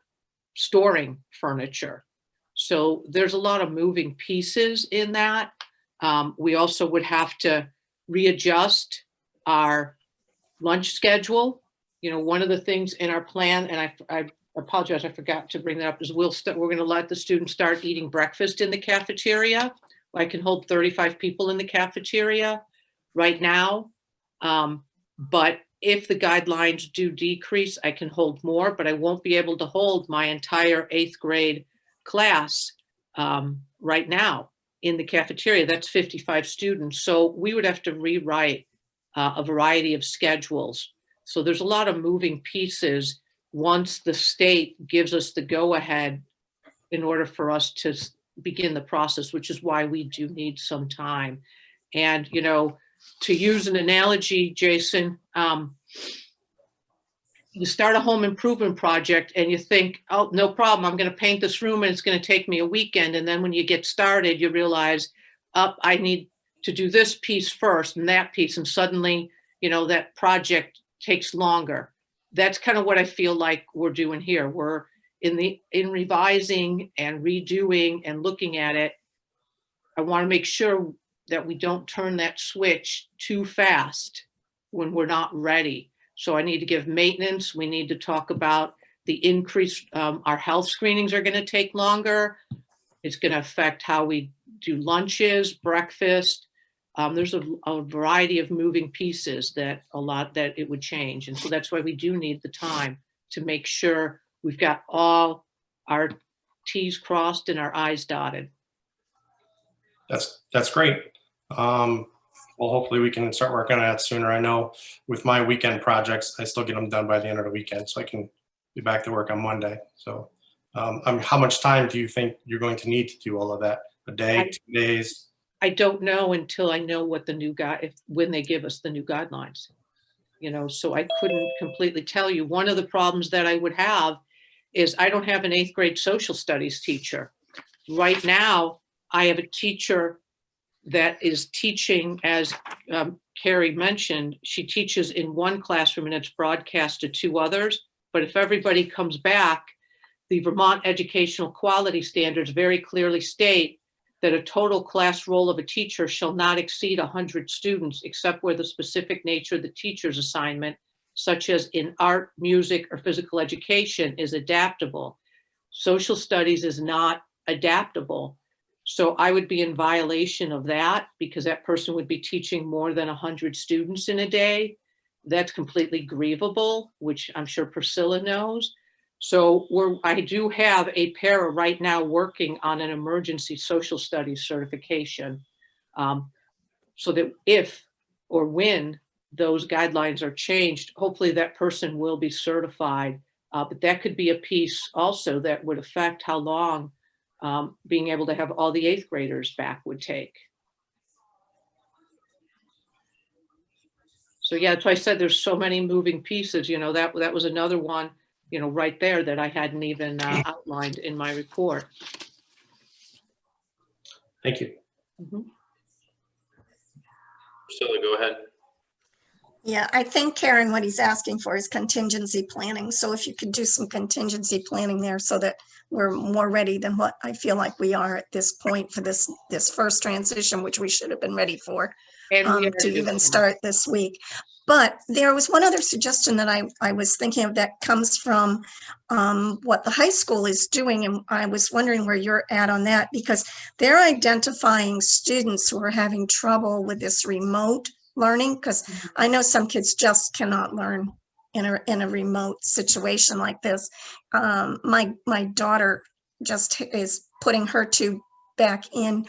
storing furniture. So there's a lot of moving pieces in that. We also would have to readjust our lunch schedule. You know, one of the things in our plan, and I apologize, I forgot to bring that up, is we're going to let the students start eating breakfast in the cafeteria. I can hold 35 people in the cafeteria right now. But if the guidelines do decrease, I can hold more, but I won't be able to hold my entire 8th grade class right now in the cafeteria. That's 55 students. So we would have to rewrite a variety of schedules. So there's a lot of moving pieces once the state gives us the go-ahead in order for us to begin the process, which is why we do need some time. And, you know, to use an analogy, Jason, you start a home improvement project and you think, oh, no problem, I'm going to paint this room and it's going to take me a weekend. And then when you get started, you realize, I need to do this piece first and that piece. And suddenly, you know, that project takes longer. That's kind of what I feel like we're doing here. We're in revising and redoing and looking at it. I want to make sure that we don't turn that switch too fast when we're not ready. So I need to give maintenance. We need to talk about the increase. Our health screenings are going to take longer. It's going to affect how we do lunches, breakfast. There's a variety of moving pieces that it would change. And so that's why we do need the time to make sure we've got all our T's crossed and our I's dotted. That's great. Well, hopefully we can start working on that sooner. I know with my weekend projects, I still get them done by the end of the weekend, so I can be back to work on Monday. So how much time do you think you're going to need to do all of that? A day, 2 days? I don't know until I know what the new when they give us the new guidelines, you know, so I couldn't completely tell you. One of the problems that I would have is I don't have an 8th grade social studies teacher. Right now, I have a teacher that is teaching, as Carrie mentioned, she teaches in one classroom and it's broadcast to 2 others. But if everybody comes back, the Vermont Educational Quality Standards very clearly state that a total class roll of a teacher shall not exceed 100 students, except where the specific nature of the teacher's assignment, such as in art, music, or physical education, is adaptable. Social studies is not adaptable. So I would be in violation of that because that person would be teaching more than 100 students in a day. That's completely grievable, which I'm sure Priscilla knows. So I do have a para right now working on an emergency social studies certification, so that if or when those guidelines are changed, hopefully that person will be certified. But that could be a piece also that would affect how long being able to have all the 8th graders back would take. So yeah, that's why I said there's so many moving pieces. You know, that was another one, you know, right there that I hadn't even outlined in my report. Thank you. Mhm. Priscilla, go ahead. Yeah, I think Karen, what he's asking for is contingency planning. So if you could do some contingency planning there so that we're more ready than what I feel like we are at this point for this first transition, which we should have been ready for And we are to even doing- start this week. But there was one other suggestion that I was thinking of that comes from what the high school is doing. And I was wondering where you're at on that, because they're identifying students who are having trouble with this remote learning, because I know some kids just cannot learn in a remote situation like this. My daughter just is putting her two back in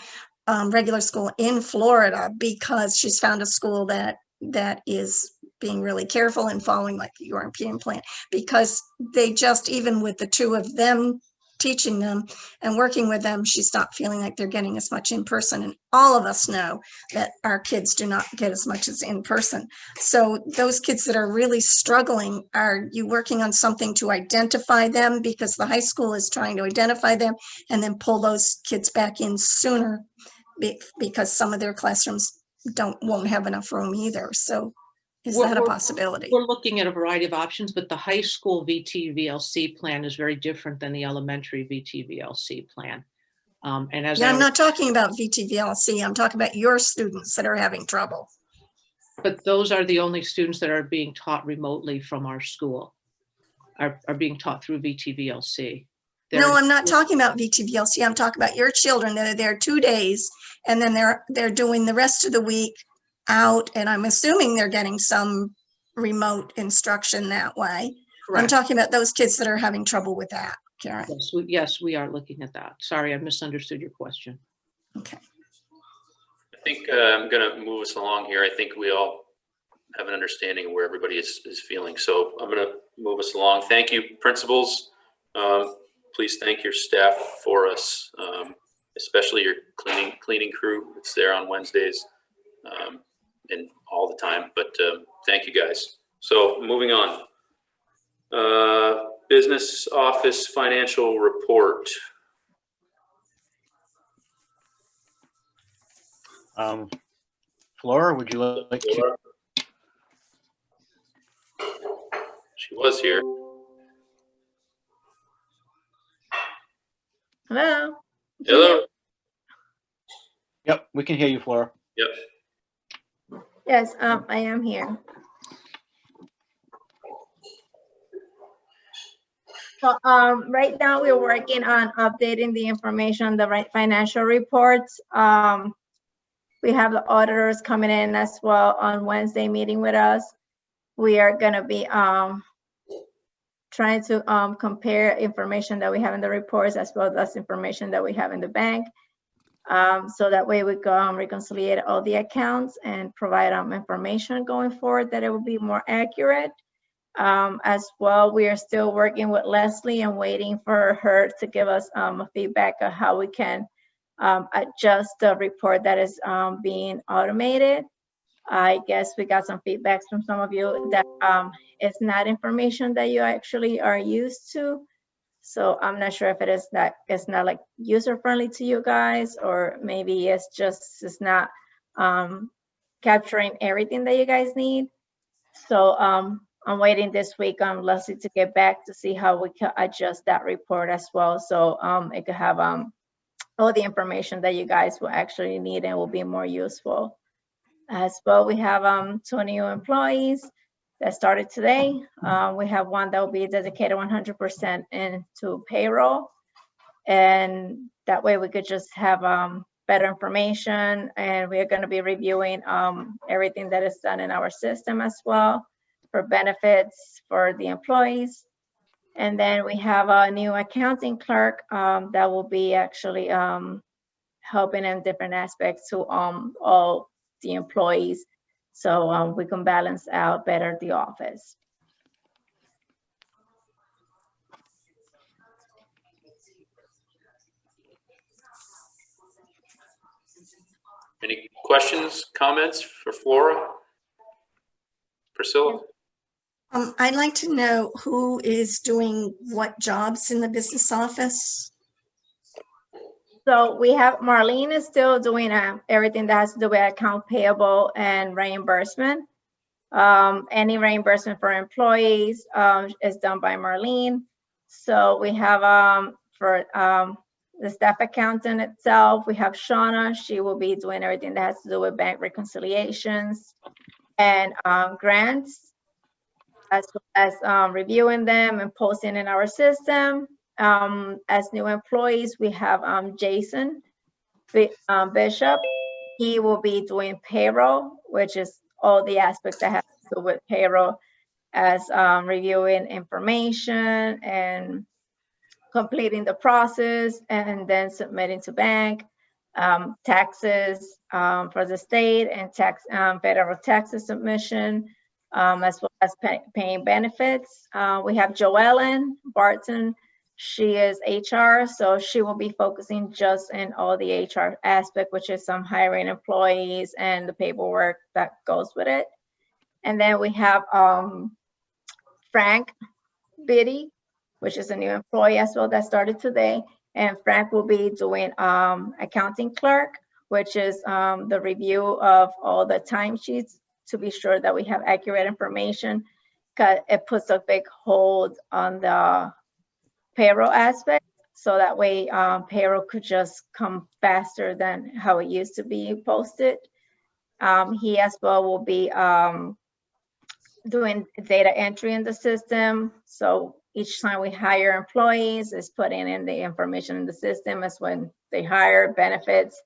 regular school in Florida because she's found a school that is being really careful and following like the European plan, because they just, even with the two of them teaching them and working with them, she's not feeling like they're getting as much in person. And all of us know that our kids do not get as much as in person. So those kids that are really struggling, are you working on something to identify them? Because the high school is trying to identify them and then pull those kids back in sooner, because some of their classrooms won't have enough room either. So is that a possibility? We're looking at a variety of options, but the high school VTVLC plan is very different than the elementary VTVLC plan. And as Yeah, I'm I, not talking about VTVLC. I'm talking about your students that are having trouble. but those are the only students that are being taught remotely from our school, are being taught through VTVLC. No, I'm not talking about VTVLC. I'm talking about your children that are there 2 days and then they're doing the rest of the week out. And I'm assuming they're getting some remote instruction that way. I'm Correct. talking about those kids that are having trouble with that, Karen. Yes, we are looking at that. Sorry, I misunderstood your question. Okay. I think I'm going to move us along here. I think we all have an understanding of where everybody is feeling. So I'm going to move us along. Thank you, principals. Please thank your staff for us, especially your cleaning crew. It's there on Wednesdays and all the time. But thank you guys. So moving on. Business office financial report. Flora, would you like to? She was here. Hello. Hello. Yep, we can hear you, Flora. Yep. Yes, I am here. So right now we're working on updating the information, the right financial reports. We have the auditors coming in as well on Wednesday meeting with us. We are going to be trying to compare information that we have in the reports as well as information that we have in the bank. So that way we can reconcile all the accounts and provide information going forward that it will be more accurate. As well, we are still working with Leslie and waiting for her to give us feedback on how we can adjust the report that is being automated. I guess we got some feedbacks from some of you that it's not information that you actually are used to. So I'm not sure if it's not like user friendly to you guys, or maybe it's not capturing everything that you guys need. So I'm waiting this week on Leslie to get back to see how we can adjust that report as well. So it could have all the information that you guys will actually need and will be more useful. As well, we have 2 new employees that started today. We have one that will be dedicated 100% into payroll. And that way we could just have better information, and we are going to be reviewing everything that is done in our system as well for benefits for the employees. And then we have a new accounting clerk that will be actually helping in different aspects to all the employees, so we can balance out better the office. Any questions, comments for Flora? Priscilla? I'd like to know who is doing what jobs in the business office. So we have Marlene is still doing everything that has to do with account payable and reimbursement. Any reimbursement for employees is done by Marlene. So we have for the staff accountant itself, we have Shauna. She will be doing everything that has to do with bank reconciliations and grants, as well as reviewing them and posting in our system. As new employees, we have Jason Bishop. He will be doing payroll, which is all the aspects that have to do with payroll, as reviewing information and completing the process and then submitting to bank, taxes for the state and federal taxes submission, as well as paying benefits. We have Joellen Barton. She is HR, so she will be focusing just in all the HR aspect, which is some hiring employees and the paperwork that goes with it. And then we have Frank Biddy, which is a new employee as well that started today. And Frank will be doing accounting clerk, which is the review of all the timesheets to be sure that we have accurate information, because it puts a big hold on the payroll aspect. So that way payroll could just come faster than how it used to be posted. He as well will be doing data entry in the system. So each time we hire employees, is putting in the information in the system as when they hire, benefits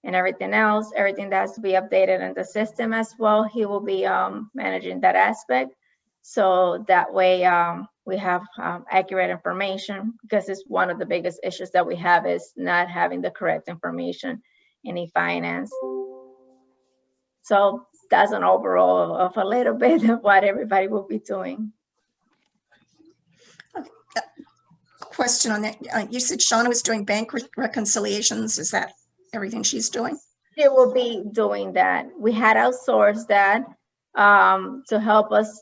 and everything else, everything that has to be updated in the system as well. He will be managing that aspect. So that way we have accurate information, because it's one of the biggest issues that we have is not having the correct information in e-finance. So that's an overall of a little bit of what everybody will be doing. Question on that. You said Shauna was doing bank reconciliations. Is that everything she's doing? She will be doing that. We had outsourced that to help us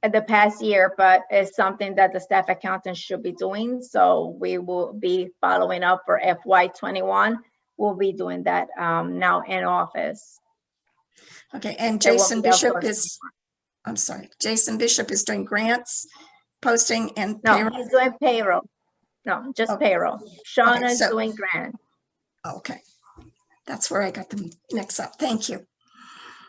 in the past year, but it's something that the staff accountant should be doing. So we will be following up for FY21. We'll be doing that now in office. Okay, and Jason Bishop is, I'm sorry, Jason Bishop is doing grants, posting and No, payroll. he's doing payroll. No, just Okay. payroll. Shauna Okay, is so- doing grant. Okay, that's where I got them mixed up. Thank you.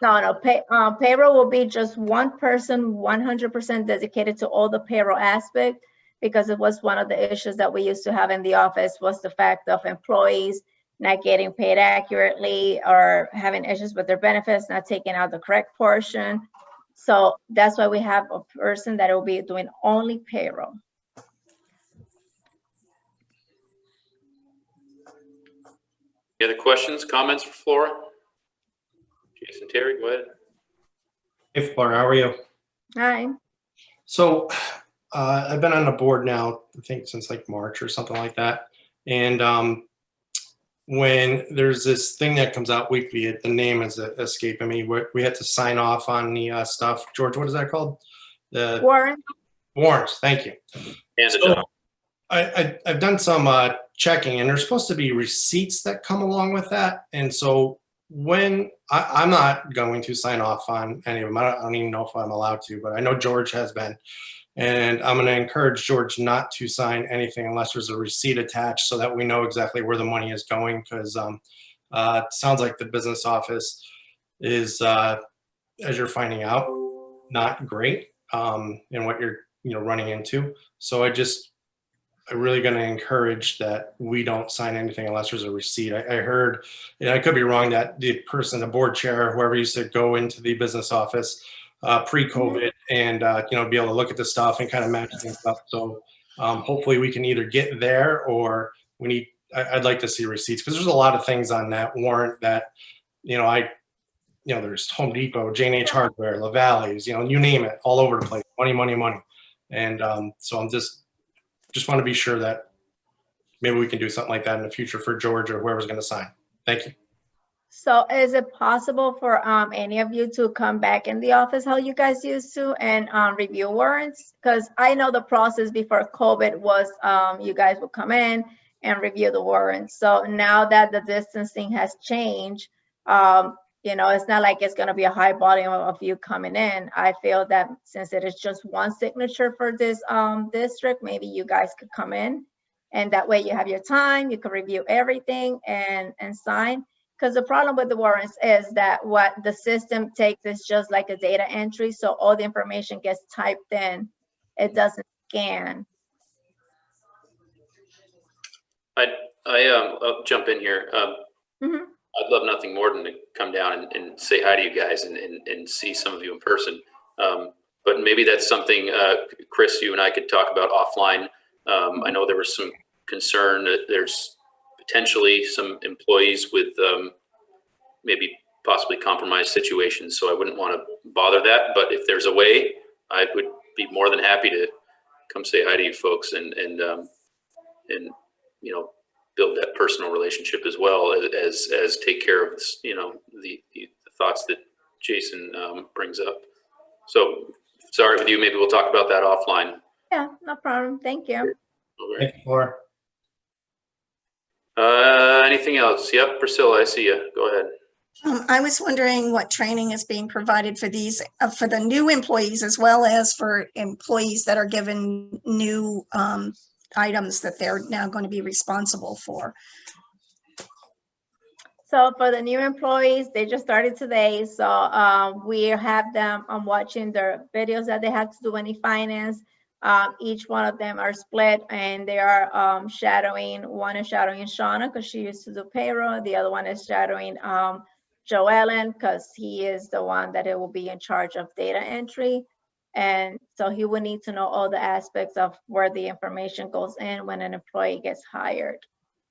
No, payroll will be just one person, 100% dedicated to all the payroll aspect, because it was one of the issues that we used to have in the office, was the fact of employees not getting paid accurately or having issues with their benefits, not taking out the correct portion. So that's why we have a person that will be doing only payroll. Any other questions, comments for Flora? Jason, Terry, go ahead. Hey, Flora, how are you? Hi. So I've been on the board now, I think since like March or something like that. And when there's this thing that comes out weekly, the name is escaping me. We had to sign off on the stuff. George, what is that called? The Warren. warrants. Thank you. And So I've done some checking, and there's supposed to be receipts that come along with that. And so when I'm not going to sign off on any of them, I don't even know if I'm allowed to, but I know George has been. And I'm going to encourage George not to sign anything unless there's a receipt attached, so that we know exactly where the money is going. Because it sounds like the business office is, as you're finding out, not great in what you're running into. So I'm really going to encourage that we don't sign anything unless there's a receipt. I heard, and I could be wrong, that the person, the board chair, whoever used to go into the business office pre-COVID and be able to look at the stuff and kind of match things up. So hopefully we can either get there, or I'd like to see receipts, because there's a lot of things on that warrant that there's Home Depot, J&H Hardware, LaValle's, you name it, all over the place, money. And so I'm just want to be sure that maybe we can do something like that in the future for George or whoever's going to sign. Thank you. So is it possible for any of you to come back in the office how you guys used to and review warrants? Because I know the process before COVID was you guys would come in and review the warrants. So now that the distancing has changed, you know, it's not like it's going to be a high volume of you coming in. I feel that since it is just one signature for this district, maybe you guys could come in, and that way you have your time, you can review everything and sign. Because the problem with the warrants is that what the system takes is just like a data entry. So all the information gets typed in. It doesn't scan. I'll jump in here. Mhm. I'd love nothing more than to come down and say hi to you guys and see some of you in person. But maybe that's something, Chris, you and I could talk about offline. I know there was some concern that there's potentially some employees with maybe possibly compromised situations. So I wouldn't want to bother that. But if there's a way, I would be more than happy to come say hi to you folks and you know, build that personal relationship as well as take care of, you know, the thoughts that Jason brings up. So sorry with you, maybe we'll talk about that offline. Yeah, no problem. Thank you. Okay. Thank you, Laura. Anything else? Yep, Priscilla, I see you. Go ahead. I was wondering what training is being provided for these, for the new employees, as well as for employees that are given new items that they're now going to be responsible for. So for the new employees, they just started today. So we have them watching their videos that they have to do any finance. Each one of them are split, and they are shadowing. One is shadowing Shauna because she used to do payroll. The other one is shadowing Joellen because he is the one that it will be in charge of data entry. And so he would need to know all the aspects of where the information goes in when an employee gets hired.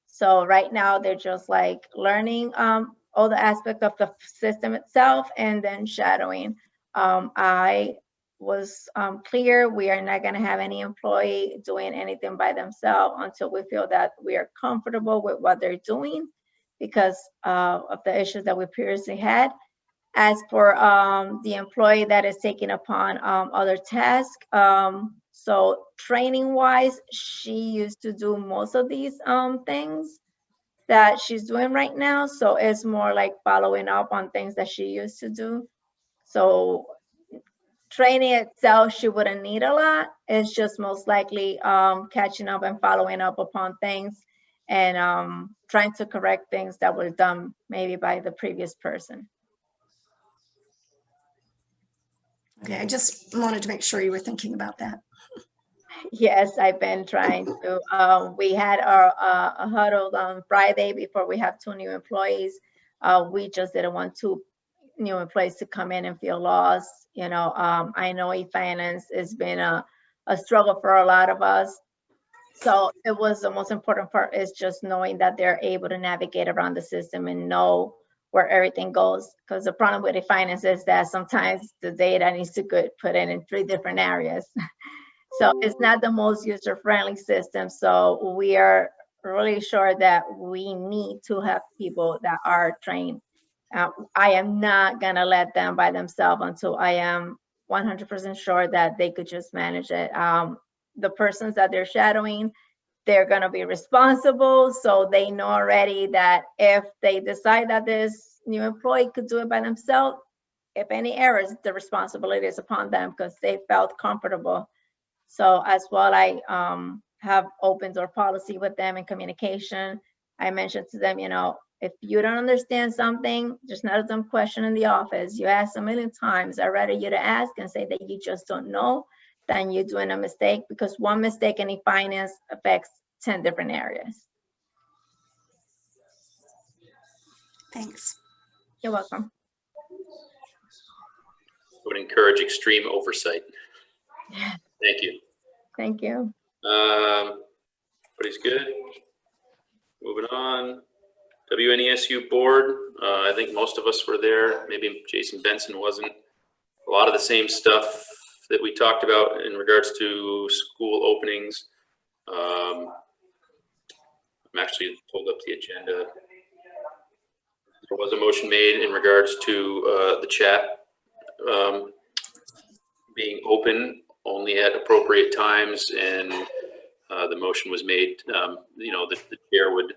So right now they're just like learning all the aspects of the system itself and then shadowing. I was clear, we are not going to have any employee doing anything by themselves until we feel that we are comfortable with what they're doing because of the issues that we previously had. As for the employee that is taking upon other tasks, so training wise, she used to do most of these things that she's doing right now. So it's more like following up on things that she used to do. So training itself, she wouldn't need a lot. It's just most likely catching up and following up upon things and trying to correct things that were done maybe by the previous person. Okay, I just wanted to make sure you were thinking about that. Yes, I've been trying to. We had our a huddle on Friday before we have 2 new employees. We just didn't want 2 new employees to come in and feel lost. You know, I know e-finance has been a struggle for a lot of us. So it was the most important part is just knowing that they're able to navigate around the system and know where everything goes. Because the problem with e-finance is that sometimes the data needs to get put in 3 different areas. So it's not the most user-friendly system. So we are really sure that we need to have people that are trained. I am not gonna let them by themselves until I am 100% sure that they could just manage it. The persons that they're shadowing, they're gonna be responsible. So they know already that if they decide that this new employee could do it by themselves, if any errors, the responsibility is upon them because they felt comfortable. So as well, I have open door policy with them in communication. I mentioned to them, you know, if you don't understand something, just not a dumb question in the office. You ask a million times. I'd rather you to ask and say that you just don't know than you doing a mistake, because one mistake in finance affects 10 different areas. Thanks. You're welcome. Would encourage extreme oversight. Thank you. Thank you. Everybody's good. Moving on. WNESU board. I think most of us were there. Maybe Jason Benson wasn't. A lot of the same stuff that we talked about in regards to school openings. I'm actually pulled up the agenda. There was a motion made in regards to the chat being open only at appropriate times, and the motion was made, you know, the chair would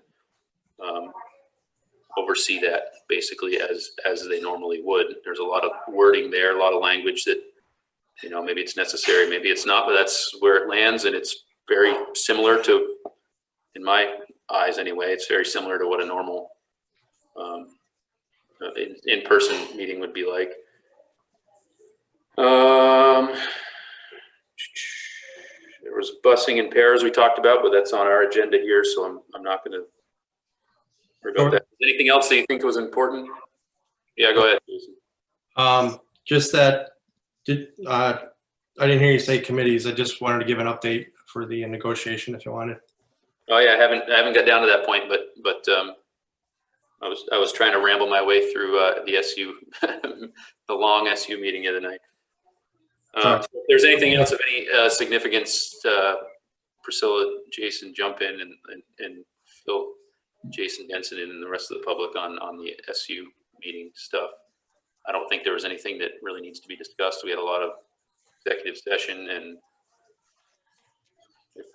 oversee that basically as they normally would. There's a lot of wording there, a lot of language that, you know, maybe it's necessary, maybe it's not, but that's where it lands, and it's very similar to, in my eyes anyway, it's very similar to what a normal in-person meeting would be like. There was busing in pairs we talked about, but that's on our agenda here, so I'm not going to forget that. Anything else that you think was important? Yeah, go ahead, Jason. Just that, I didn't hear you say committees. I just wanted to give an update for the negotiation if you wanted. Oh yeah, I haven't got down to that point, but I was trying to ramble my way through the SU, the long SU meeting the other night. If there's anything else of any significance, Priscilla, Jason, jump in and fill Jason, Benson, and the rest of the public on the SU meeting stuff. I don't think there was anything that really needs to be discussed. We had a lot of executive session, and if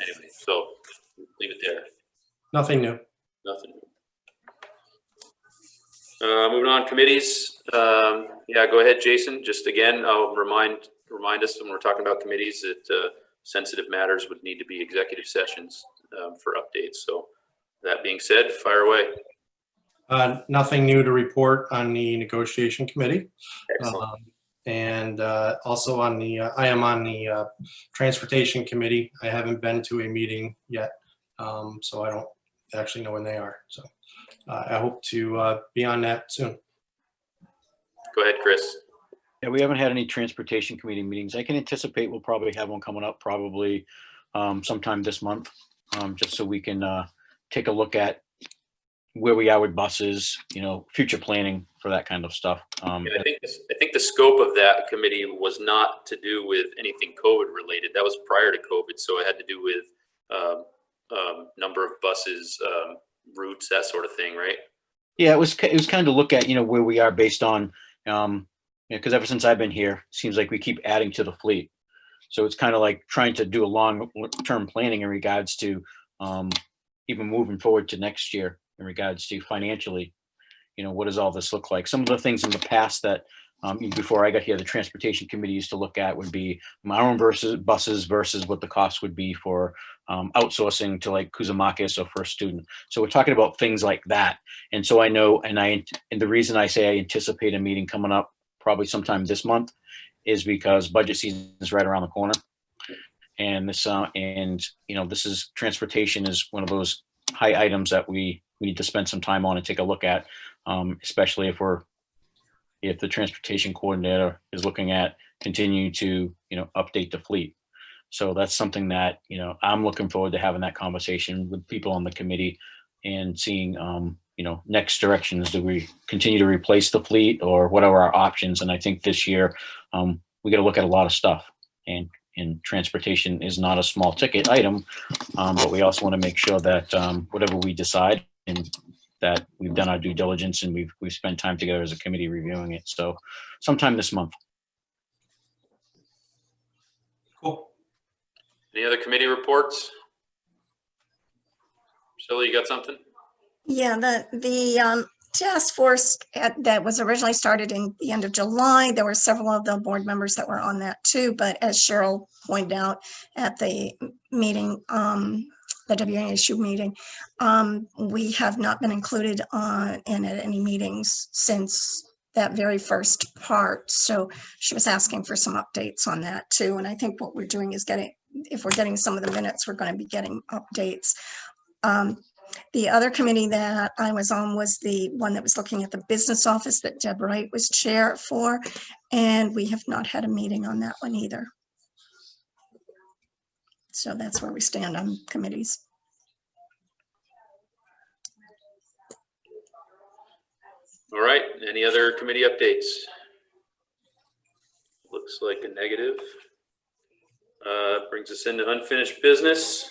anyway, so leave it there. Nothing new. Nothing. Moving on, committees. Yeah, go ahead, Jason. Just again, I'll remind us when we're talking about committees that sensitive matters would need to be executive sessions for updates. So that being said, fire away. Nothing new to report on the negotiation committee. Excellent. And also on the, I am on the transportation committee. I haven't been to a meeting yet, so I don't actually know when they are. So I hope to be on that soon. Go ahead, Chris. Yeah, we haven't had any transportation committee meetings. I can anticipate we'll probably have one coming up probably sometime this month, just so we can take a look at where we are with buses, you know, future planning for that kind of stuff. I think the scope of that committee was not to do with anything COVID related. That was prior to COVID, so it had to do with number of buses, routes, that sort of thing, right? Yeah, it was kind of to look at, you know, where we are based on, because ever since I've been here, it seems like we keep adding to the fleet. So it's kind of like trying to do a long-term planning in regards to even moving forward to next year in regards to financially, you know, what does all this look like? Some of the things in the past that before I got here, the transportation committee used to look at would be our own buses versus what the cost would be for outsourcing to like Kuzamakis or First Student. So we're talking about things like that. And so I know, and the reason I say I anticipate a meeting coming up probably sometime this month is because budget season is right around the corner. And this, you know, this is transportation is one of those high items that we need to spend some time on and take a look at, especially if the transportation coordinator is looking at continuing to, you know, update the fleet. So that's something that, you know, I'm looking forward to having that conversation with people on the committee and seeing, you know, next directions. Do we continue to replace the fleet or what are our options? And I think this year we got to look at a lot of stuff, and transportation is not a small ticket item, but we also want to make sure that whatever we decide and that we've done our due diligence and we've spent time together as a committee reviewing it. So sometime this month. Cool. Any other committee reports? Priscilla, you got something? Yeah, the task force that was originally started in the end of July, there were several of the board members that were on that too, but as Cheryl pointed out at the meeting, the WNSU meeting, we have not been included in any meetings since that very first part. So she was asking for some updates on that too. And I think what we're doing is if we're getting some of the minutes, we're going to be getting updates. The other committee that I was on was the one that was looking at the business office that Deb Wright was chair for, and we have not had a meeting on that one either. So that's where we stand on committees. All right, any other committee updates? Looks like a negative. Brings us into unfinished business.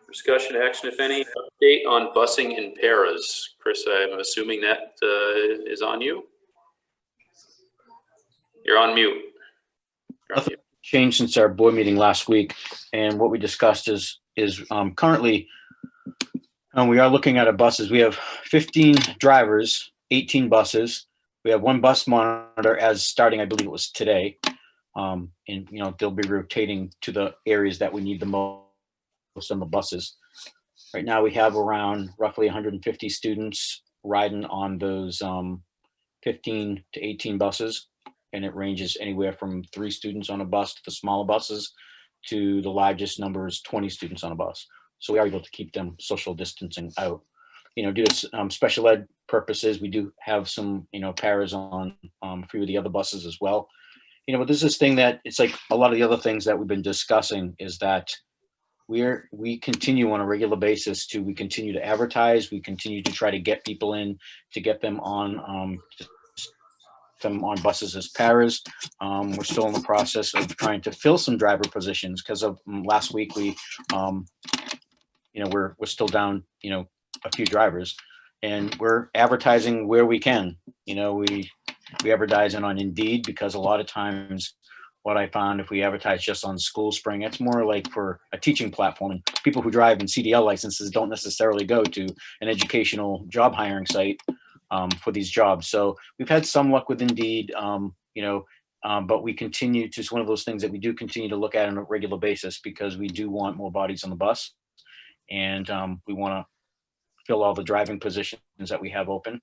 Discussion, action, if any. Update on busing in paras. Chris, I'm assuming that is on you. You're on mute. You're on mute. changed since our board meeting last week. And what we discussed is currently we are looking at our buses. We have 15 drivers, 18 buses. We have one bus monitor as starting, I believe it was today. And, they'll be rotating to the areas that we need the most on the buses. Right now, we have around roughly 150 students riding on those 15 to 18 buses. And it ranges anywhere from 3 students on a bus to the smaller buses to the largest number is 20 students on a bus. So we are able to keep them social distancing out. Due to special ed purposes, we do have some, paras on a few of the other buses as well. But there's this thing that it's like a lot of the other things that we've been discussing is that we continue on a regular basis we continue to advertise, we continue to try to get people in, to get them on buses as paras. We're still in the process of trying to fill some driver positions because of last week we're still down, a few drivers, and we're advertising where we can. We advertise it on Indeed because a lot of times what I found, if we advertise just on School Spring, it's more like for a teaching platform, and people who drive in CDL licenses don't necessarily go to an educational job hiring site for these jobs. So we've had some luck with Indeed, but we continue to, it's one of those things that we do continue to look at on a regular basis because we do want more bodies on the bus, and we want to fill all the driving positions that we have open.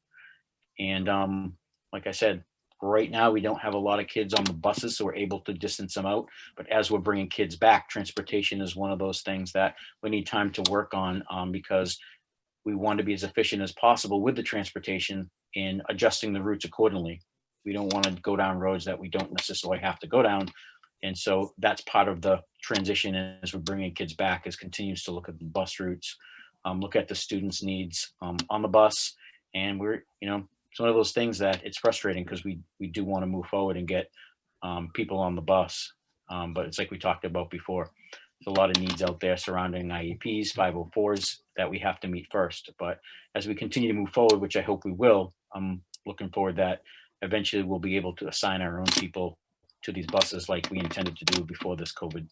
And like I said, right now we don't have a lot of kids on the buses, so we're able to distance them out. But as we're bringing kids back, transportation is one of those things that we need time to work on because we want to be as efficient as possible with the transportation in adjusting the routes accordingly. We don't want to go down roads that we don't necessarily have to go down. And so that's part of the transition as we're bringing kids back, is continues to look at the bus routes, look at the students' needs on the bus. And we're, it's one of those things that it's frustrating because we do want to move forward and get people on the bus. But it's like we talked about before, there's a lot of needs out there surrounding IEPs, 504s that we have to meet first. But as we continue to move forward, which I hope we will, I'm looking forward that eventually we'll be able to assign our own people to these buses like we intended to do before this COVID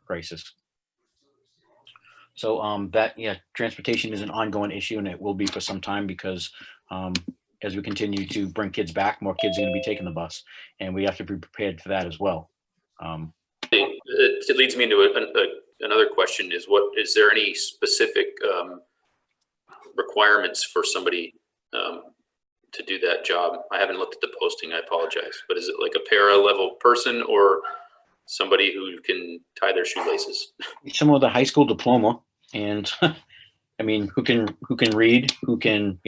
crisis. So transportation is an ongoing issue, and it will be for some time because as we continue to bring kids back, more kids are going to be taking the bus, and we have to be prepared for that as well. It leads me into another question: is there any specific requirements for somebody to do that job? I haven't looked at the posting. I apologize, but is it like a para level person or somebody who can tie their shoelaces? Someone with a high school diploma, and I mean, who can read, who can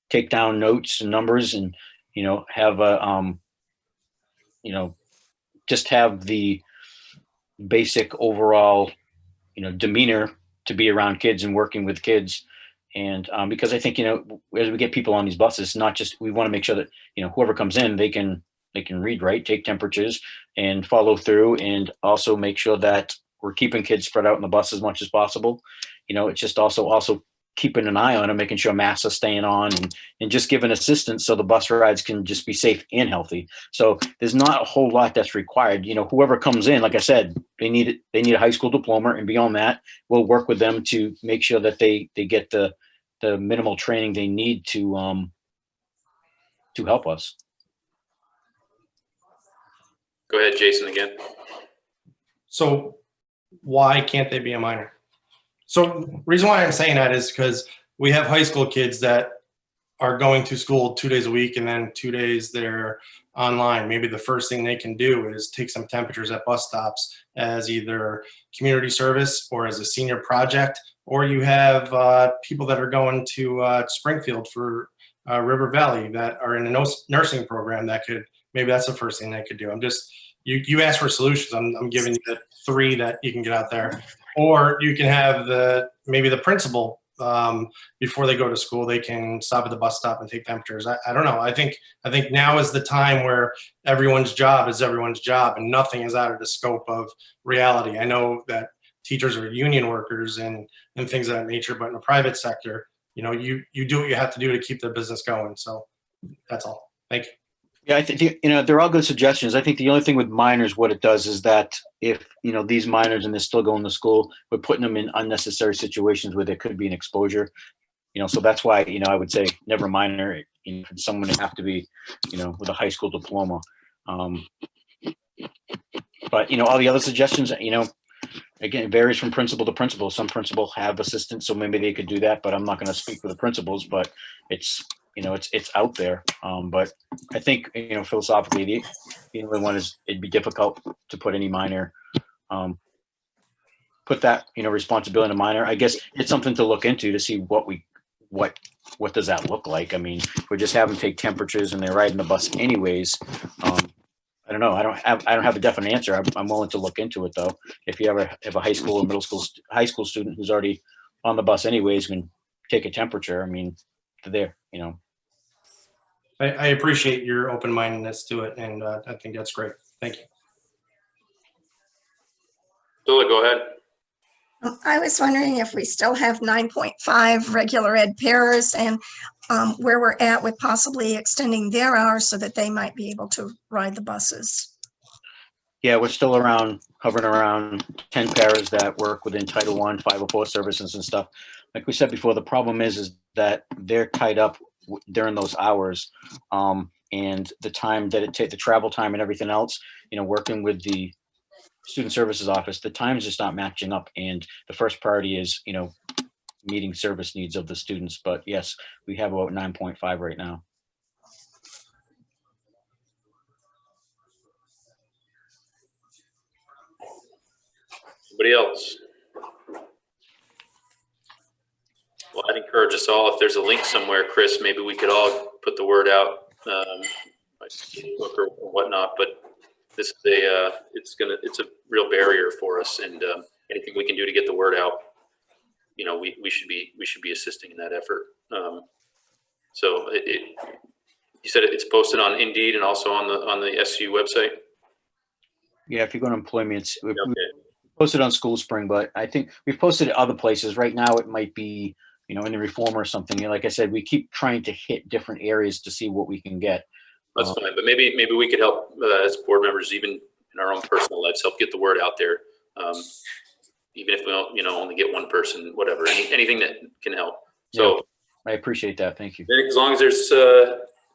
take down notes and numbers, and have a just have the basic overall demeanor to be around kids and working with kids. And because I think as we get people on these buses, not just, we want to make sure that whoever comes in, they can read, right, take temperatures and follow through, and also make sure that we're keeping kids spread out in the bus as much as possible. It's just also keeping an eye on them, making sure masks are staying on, and just giving assistance so the bus rides can just be safe and healthy. So there's not a whole lot that's required. Whoever comes in, like I said, they need a high school diploma, and beyond that, we'll work with them to make sure that they get the minimal training they need to help us. Go ahead, Jason, again. So why can't they be a minor? So reason why I'm saying that is because we have high school kids that are going to school 2 days a week, and then 2 days they're online. Maybe the first thing they can do is take some temperatures at bus stops as either community service or as a senior project, or you have people that are going to Springfield for River Valley that are in a nursing program that could, maybe that's the first thing they could do. I'm just, you asked for solutions. I'm giving you the 3 that you can get out there. Or you can have maybe the principal, before they go to school, they can stop at the bus stop and take temperatures. I don't know. I think now is the time where everyone's job is everyone's job, and nothing is out of the scope of reality. I know that teachers are union workers and things of that nature, but in the private sector, you do what you have to do to keep the business going. So that's all. Thank you. Yeah, I think, they're all good suggestions. I think the only thing with minors, what it does is that if, these minors and they're still going to school, we're putting them in unnecessary situations where there could be an exposure. So that's why, I would say never minor, for someone to have to be, with a high school diploma. But, all the other suggestions, again, it varies from principal to principal. Some principals have assistants, so maybe they could do that, but I'm not going to speak for the principals, but it's, it's out there. But I think, philosophically, the only one is it'd be difficult to put any minor, put that, responsibility in a minor. I guess it's something to look into to see what does that look like? I mean, if we're just having them take temperatures and they're riding the bus anyways. I don't know. I don't have a definite answer. I'm willing to look into it though. If you ever have a high school or high school student who's already on the bus anyways, can take a temperature. I mean, they're there, I appreciate your open-mindedness to it, and I think that's great. Thank you. Priscilla, go ahead. I was wondering if we still have 9.5 regular ed pairs and where we're at with possibly extending their hours so that they might be able to ride the buses. Yeah, we're still hovering around 10 paras that work within Title I, 504 services and stuff. Like we said before, the problem is that they're tied up during those hours, and the time that it takes, the travel time and everything else, working with the student services office, the times just not matching up. And the first priority is, meeting service needs of the students. But yes, we have about 9.5 right now. Anybody else? Well, I'd encourage us all, if there's a link somewhere, Chris, maybe we could all put the word out, like Facebook or whatnot, but this is it's a real barrier for us, and anything we can do to get the word out, we should be assisting in that effort. So you said it's posted on Indeed and also on the SU website? Yeah, if you go to employment, we Okay. posted on School Spring, but I think we've posted it other places. Right now, it might be, in the Reformer or something. Like I said, we keep trying to hit different areas to see what we can get. That's fine, but maybe we could help as board members, even in our own personal lives, help get the word out there. Even if we don't, only get one person, whatever, anything that can help. So yeah, I appreciate that. Thank you. as long as there's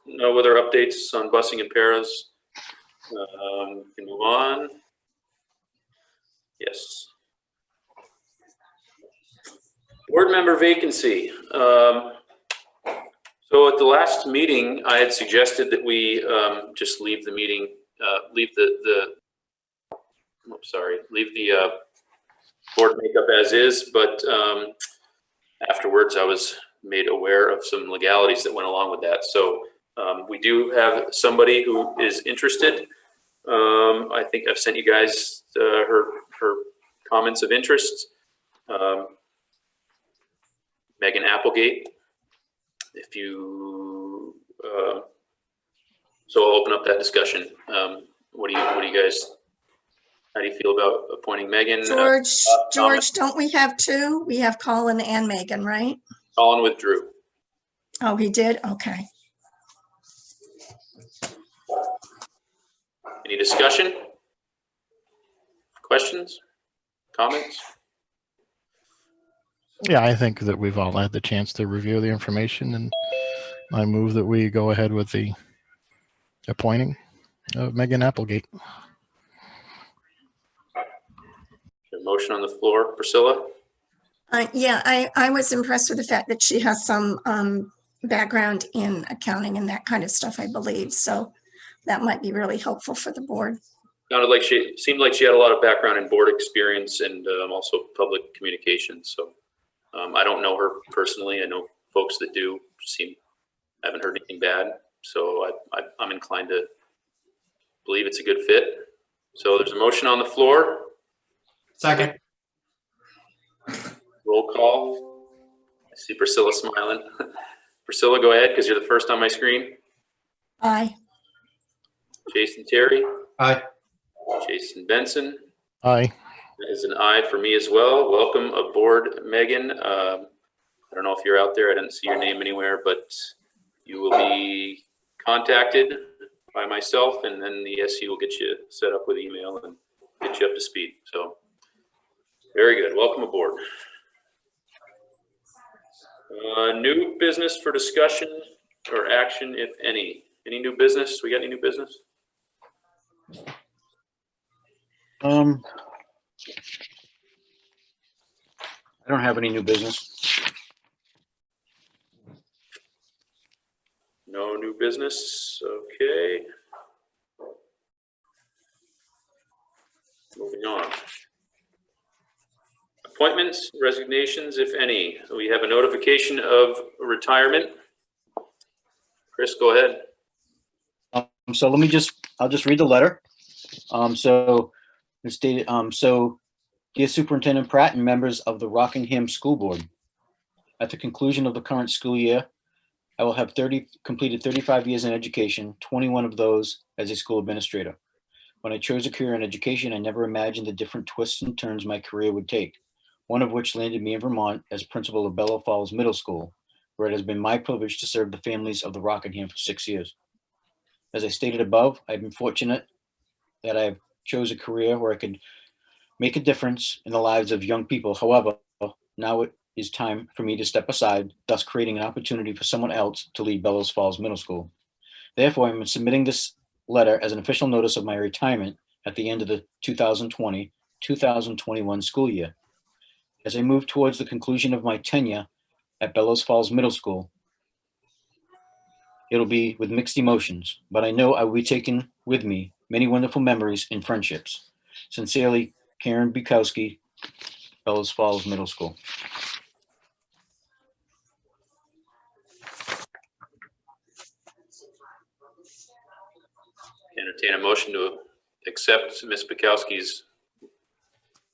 no other updates on busing and paras, we can move on. Yes. Board member vacancy. So at the last meeting, I had suggested that we just leave the meeting, leave the board makeup as is, but afterwards I was made aware of some legalities that went along with that. So we do have somebody who is interested. I think I've sent you guys her comments of interest. Megan Applegate. If you, so I'll open up that discussion. What do you guys, how do you feel about appointing Megan? George, don't we have two? We have Colin and Megan, right? Colin withdrew. Oh, he did? Okay. Any discussion? Questions? Comments? Yeah, I think that we've all had the chance to review the information, and I move that we go ahead with the appointing of Megan Applegate. A motion on the floor, Priscilla? Yeah, I was impressed with the fact that she has some background in accounting and that kind of stuff, I believe. So that might be really helpful for the board. Seemed like she had a lot of background in board experience and also public communications. So I don't know her personally. I know folks that do. Haven't heard anything bad. So I'm inclined to believe it's a good fit. So there's a motion on the floor. Second. Roll call. I see Priscilla smiling. Priscilla, go ahead, because you're the first on my screen. Aye. Jason Terry. Aye. Jason Benson. Aye. That is an aye for me as well. Welcome aboard, Megan. I don't know if you're out there. I didn't see your name anywhere, but you will be contacted by myself, and then the SU will get you set up with email and get you up to speed. So very good. Welcome aboard. New business for discussion or action, if any. Any new business? We got any new business? I don't have any new business. No new business. Okay. Moving on. Appointments, resignations, if any. We have a notification of retirement. Chris, go ahead. So I'll just read the letter. So it's dated, so dear Superintendent Pratt and members of the Rockingham School Board, at the conclusion of the current school year, I will have completed 35 years in education, 21 of those as a school administrator. When I chose a career in education, I never imagined the different twists and turns my career would take, one of which landed me in Vermont as principal of Bellows Falls Middle School, where it has been my privilege to serve the families of the Rockingham for 6 years. As I stated above, I've been fortunate that I have chose a career where I could make a difference in the lives of young people. However, now it is time for me to step aside, thus creating an opportunity for someone else to lead Bellows Falls Middle School. Therefore, I'm submitting this letter as an official notice of my retirement at the end of the 2020-2021 school year. As I move towards the conclusion of my tenure at Bellows Falls Middle School, it'll be with mixed emotions, but I know I will be taking with me many wonderful memories and friendships. Sincerely, Karen Bukowski, Bellows Falls Middle School. Entertain a motion to accept Ms. Bukowski's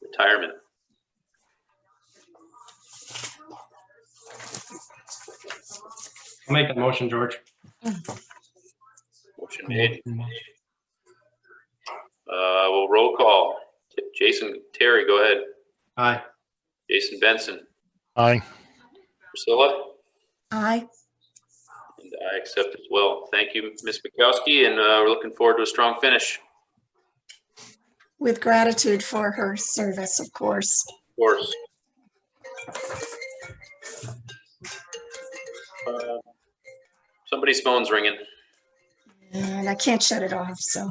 retirement. I'll make that motion, George. Motion made. We'll roll call. Jason Terry, go ahead. Aye. Jason Benson. Aye. Priscilla. Aye. And I accept as well. Thank you, Ms. Bukowski, and we're looking forward to a strong finish. With gratitude for her service, of course. Of course. Somebody's phone's ringing. And I can't shut it off, so.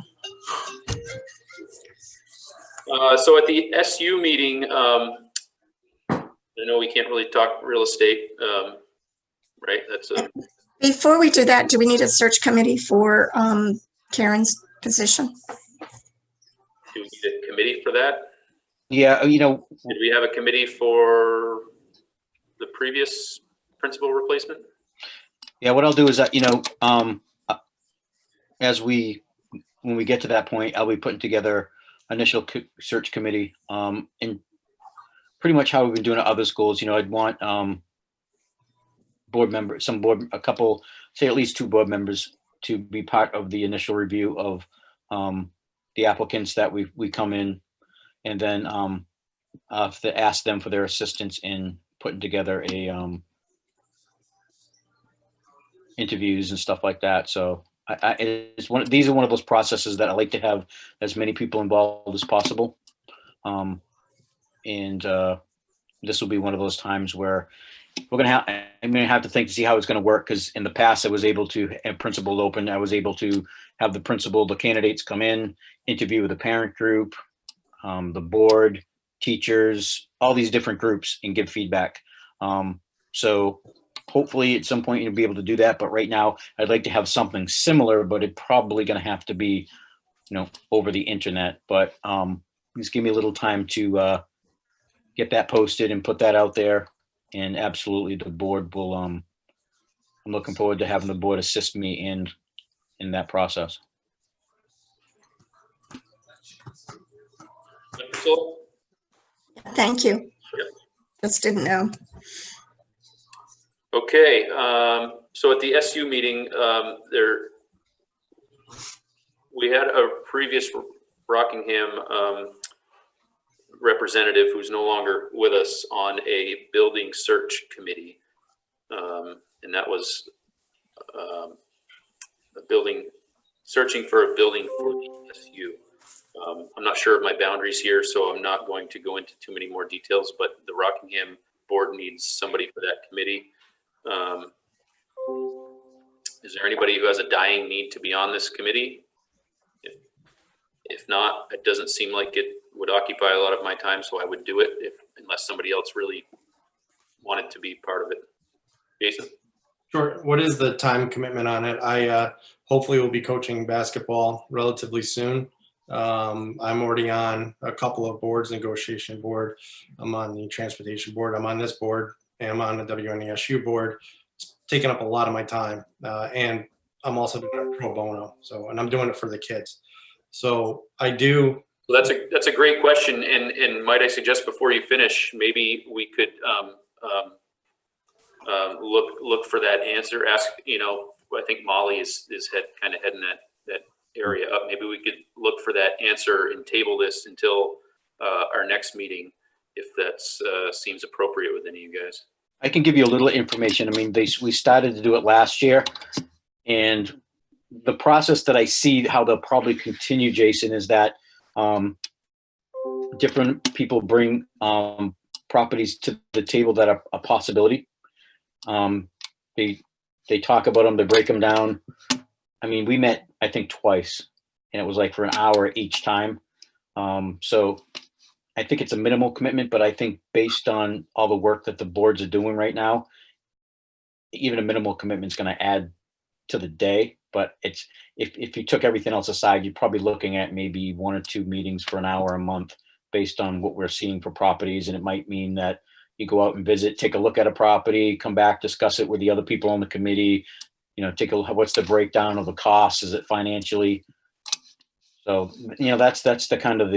So at the SU meeting, I know we can't really talk real estate, right? That's a. Before we do that, do we need a search committee for Karen's position? Do we need a committee for that? Yeah, you know. Did we have a committee for the previous principal replacement? Yeah, what I'll do is that, you know, when we get to that point, I'll be putting together initial search committee, and pretty much how we've been doing at other schools. You know, I'd want board members, a couple, say at least 2 board members to be part of the initial review of the applicants that we come in, and then to ask them for their assistance in putting together a interviews and stuff like that. So these are one of those processes that I like to have as many people involved as possible. And this will be one of those times where I'm going to have to think to see how it's going to work. Because in the past, I was able to have principal open. I was able to have the candidates come in, interview with the parent group, the board, teachers, all these different groups, and give feedback. So hopefully at some point you'll be able to do that. But right now I'd like to have something similar, but it's probably going to have to be, you know, over the internet. But just give me a little time to get that posted and put that out there. And absolutely the board will, I'm looking forward to having the board assist me in that process. Thank you. Just didn't know. Okay, so at the SU meeting, we had a previous Rockingham representative who's no longer with us on a building search committee. And that was a building searching for a building for the SU. I'm not sure of my boundaries here, so I'm not going to go into too many more details, but the Rockingham board needs somebody for that committee. Is there anybody who has a dying need to be on this committee? If not, it doesn't seem like it would occupy a lot of my time, so I would do it unless somebody else really wanted to be part of it. Jason? Sure. What is the time commitment on it? I hopefully will be coaching basketball relatively soon. I'm already on a couple of boards, negotiation board. I'm on the transportation board. I'm on this board, and I'm on the WNESU board. It's taking up a lot of my time, and I'm also doing it pro bono. So, and I'm doing it for the kids. So I do. Well, that's a great question, and might I suggest before you finish, maybe we could look for that answer. Ask, I think Molly is kind of heading that area up. Maybe we could look for that answer and table this until our next meeting, if that seems appropriate with any of you guys. I can give you a little information. I mean, we started to do it last year, and the process that I see how they'll probably continue, Jason, is that different people bring properties to the table that are a possibility. They talk about them, they break them down. I mean, we met, I think, twice, and it was like for an hour each time. So I think it's a minimal commitment, but I think based on all the work that the boards are doing right now, even a minimal commitment is going to add to the day. But it's if you took everything else aside, you're probably looking at maybe 1 or 2 meetings for an hour a month based on what we're seeing for properties. And it might mean that you go out and visit, take a look at a property, come back, discuss it with the other people on the committee, take a look, what's the breakdown of the costs? Is it financially? So, that's the kind of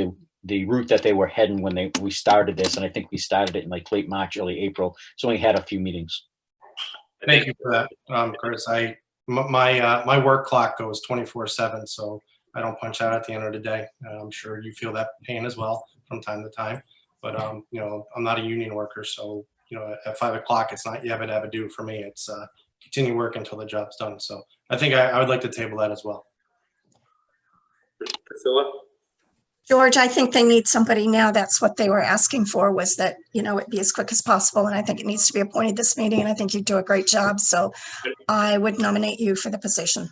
the route that they were heading when we started this. And I think we started it in like late March, early April. So we had a few meetings. Thank you for that, Chris. My work clock goes 24/7, so I don't punch out at the end of the day. I'm sure you feel that pain as well from time to time. But I'm not a union worker, so at 5 o'clock, it's not yabba dabba do for me. It's continue work until the job's done. So I think I would like to table that as well. Priscilla? George, I think they need somebody now. That's what they were asking for, was that, it be as quick as possible. And I think it needs to be appointed this meeting. And I think you do a great job. So I would nominate you for the position.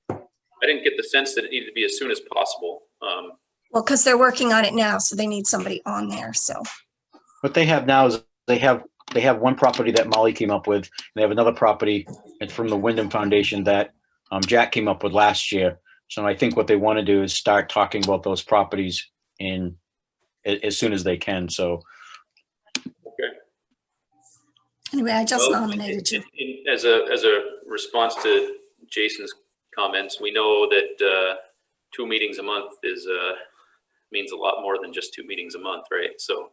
I didn't get the sense that it needed to be as soon as possible. Well, because they're working on it now, so they need somebody on there. So What they have now is they have one property that Molly came up with. And they have another property from the Wyndham Foundation that Jack came up with last year. So I think what they want to do is start talking about those properties as soon as they can. So. Okay. Anyway, I just nominated you. As a response to Jason's comments, we know that 2 meetings a month means a lot more than just 2 meetings a month, right? So,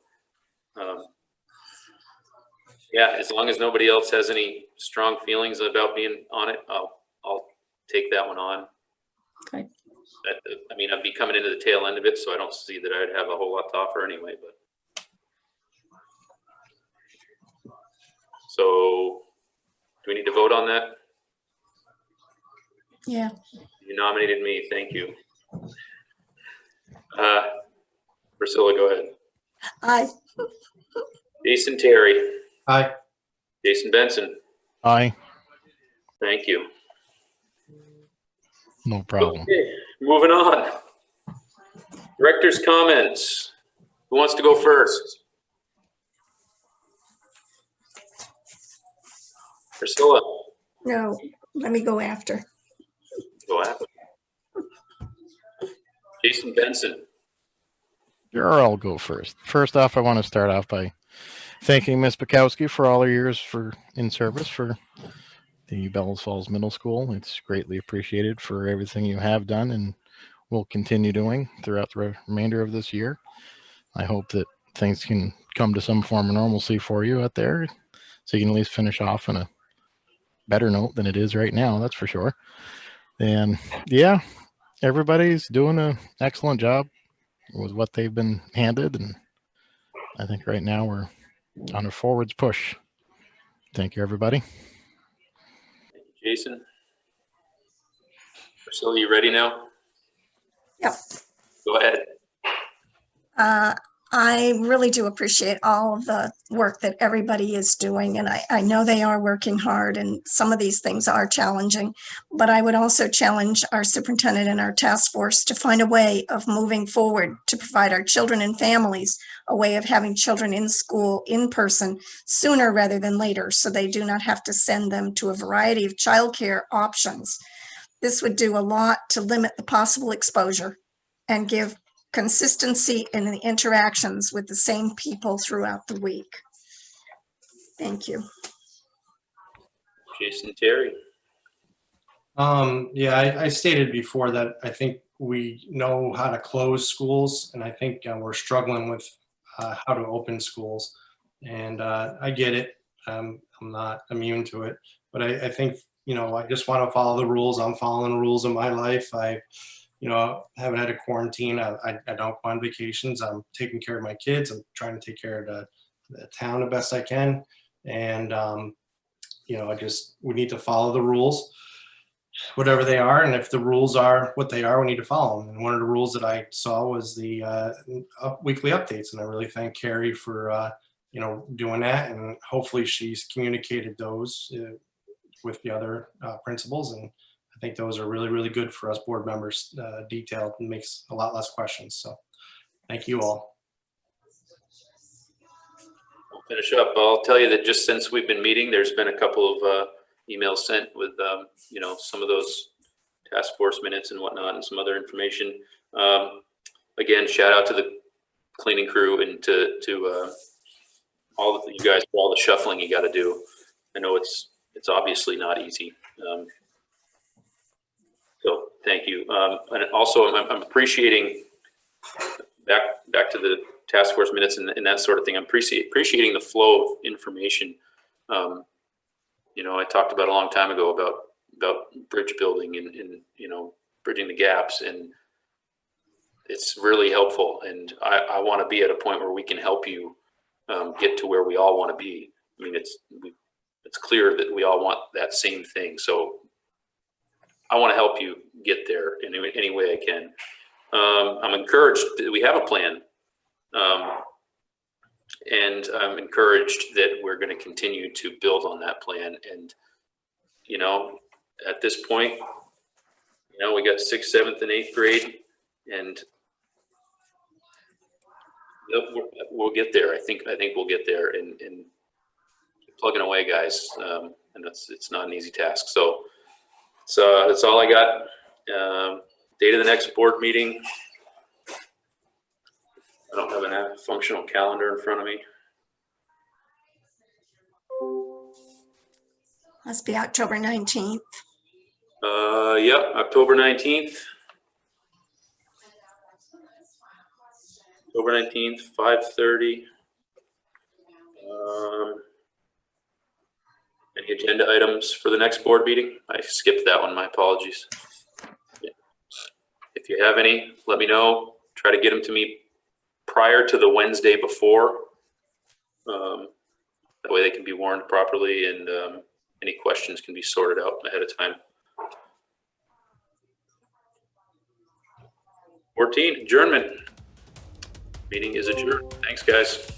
yeah, as long as nobody else has any strong feelings about being on it, I'll take that one on. Okay. I'd be coming into the tail end of it, so I don't see that I'd have a whole lot to offer anyway. But so, do we need to vote on that? Yeah. You nominated me. Thank you. Priscilla, go ahead. Aye. Jason Terry. Aye. Jason Benson. Aye. Thank you. No problem. Okay, moving on. Director's comments. Who wants to go first? Priscilla. No, let me go after. Go after. Jason Benson. Sure, I'll go first. First off, I want to start off by thanking Ms. Bukowski for all her years in service for the Bellows Falls Middle School. It's greatly appreciated for everything you have done and will continue doing throughout the remainder of this year. I hope that things can come to some form of normalcy for you out there, so you can at least finish off on a better note than it is right now, that's for sure. And yeah, everybody's doing an excellent job with what they've been handed, and I think right now we're on a forwards push. Thank you, everybody. Jason. Priscilla, you ready now? Yep. Go ahead. I really do appreciate all of the work that everybody is doing, and I know they are working hard, and some of these things are challenging, but I would also challenge our superintendent and our task force to find a way of moving forward to provide our children and families a way of having children in school in person sooner rather than later, so they do not have to send them to a variety of childcare options. This would do a lot to limit the possible exposure and give consistency in the interactions with the same people throughout the week. Thank you. Jason Terry. Yeah, I stated before that I think we know how to close schools, and I think we're struggling with how to open schools. And I get it. I'm not immune to it, but I think, I just want to follow the rules. I'm following the rules of my life. I haven't had a quarantine. I don't go on vacations. I'm taking care of my kids. I'm trying to take care of the town the best I can. And, we need to follow the rules, whatever they are. And if the rules are what they are, we need to follow them. And one of the rules that I saw was the weekly updates. And I really thank Carrie for, doing that. And hopefully she's communicated those with the other principals. And I think those are really, really good for us board members, detailed, and makes a lot less questions. So thank you all. I'll finish up. I'll tell you that just since we've been meeting, there's been a couple of emails sent with, some of those task force minutes and whatnot and some other information. Again, shout out to the cleaning crew and to all of you guys for all the shuffling you got to do. I know it's obviously not easy. So thank you. And also I'm appreciating back to the task force minutes and that sort of thing. I'm appreciating the flow of information. I talked about a long time ago about bridge building and bridging the gaps, and it's really helpful. And I want to be at a point where we can help you get to where we all want to be. I mean, it's clear that we all want that same thing. So I want to help you get there in any way I can. I'm encouraged that we have a plan. And I'm encouraged that we're going to continue to build on that plan. And, at this point, we got 6th, 7th, and 8th grade, and we'll get there. I think we'll get there and plugging away, guys. And it's not an easy task. So that's all I got. Date of the next board meeting. I don't have a functional calendar in front of me. Must be October 19th. Yep, October 19th. October 19th, 5:30. Any agenda items for the next board meeting? I skipped that one, my apologies. If you have any, let me know. Try to get them to me prior to the Wednesday before. That way they can be warned properly, and any questions can be sorted out ahead of time. 14, adjournment. Meeting is adjourned. Thanks, guys.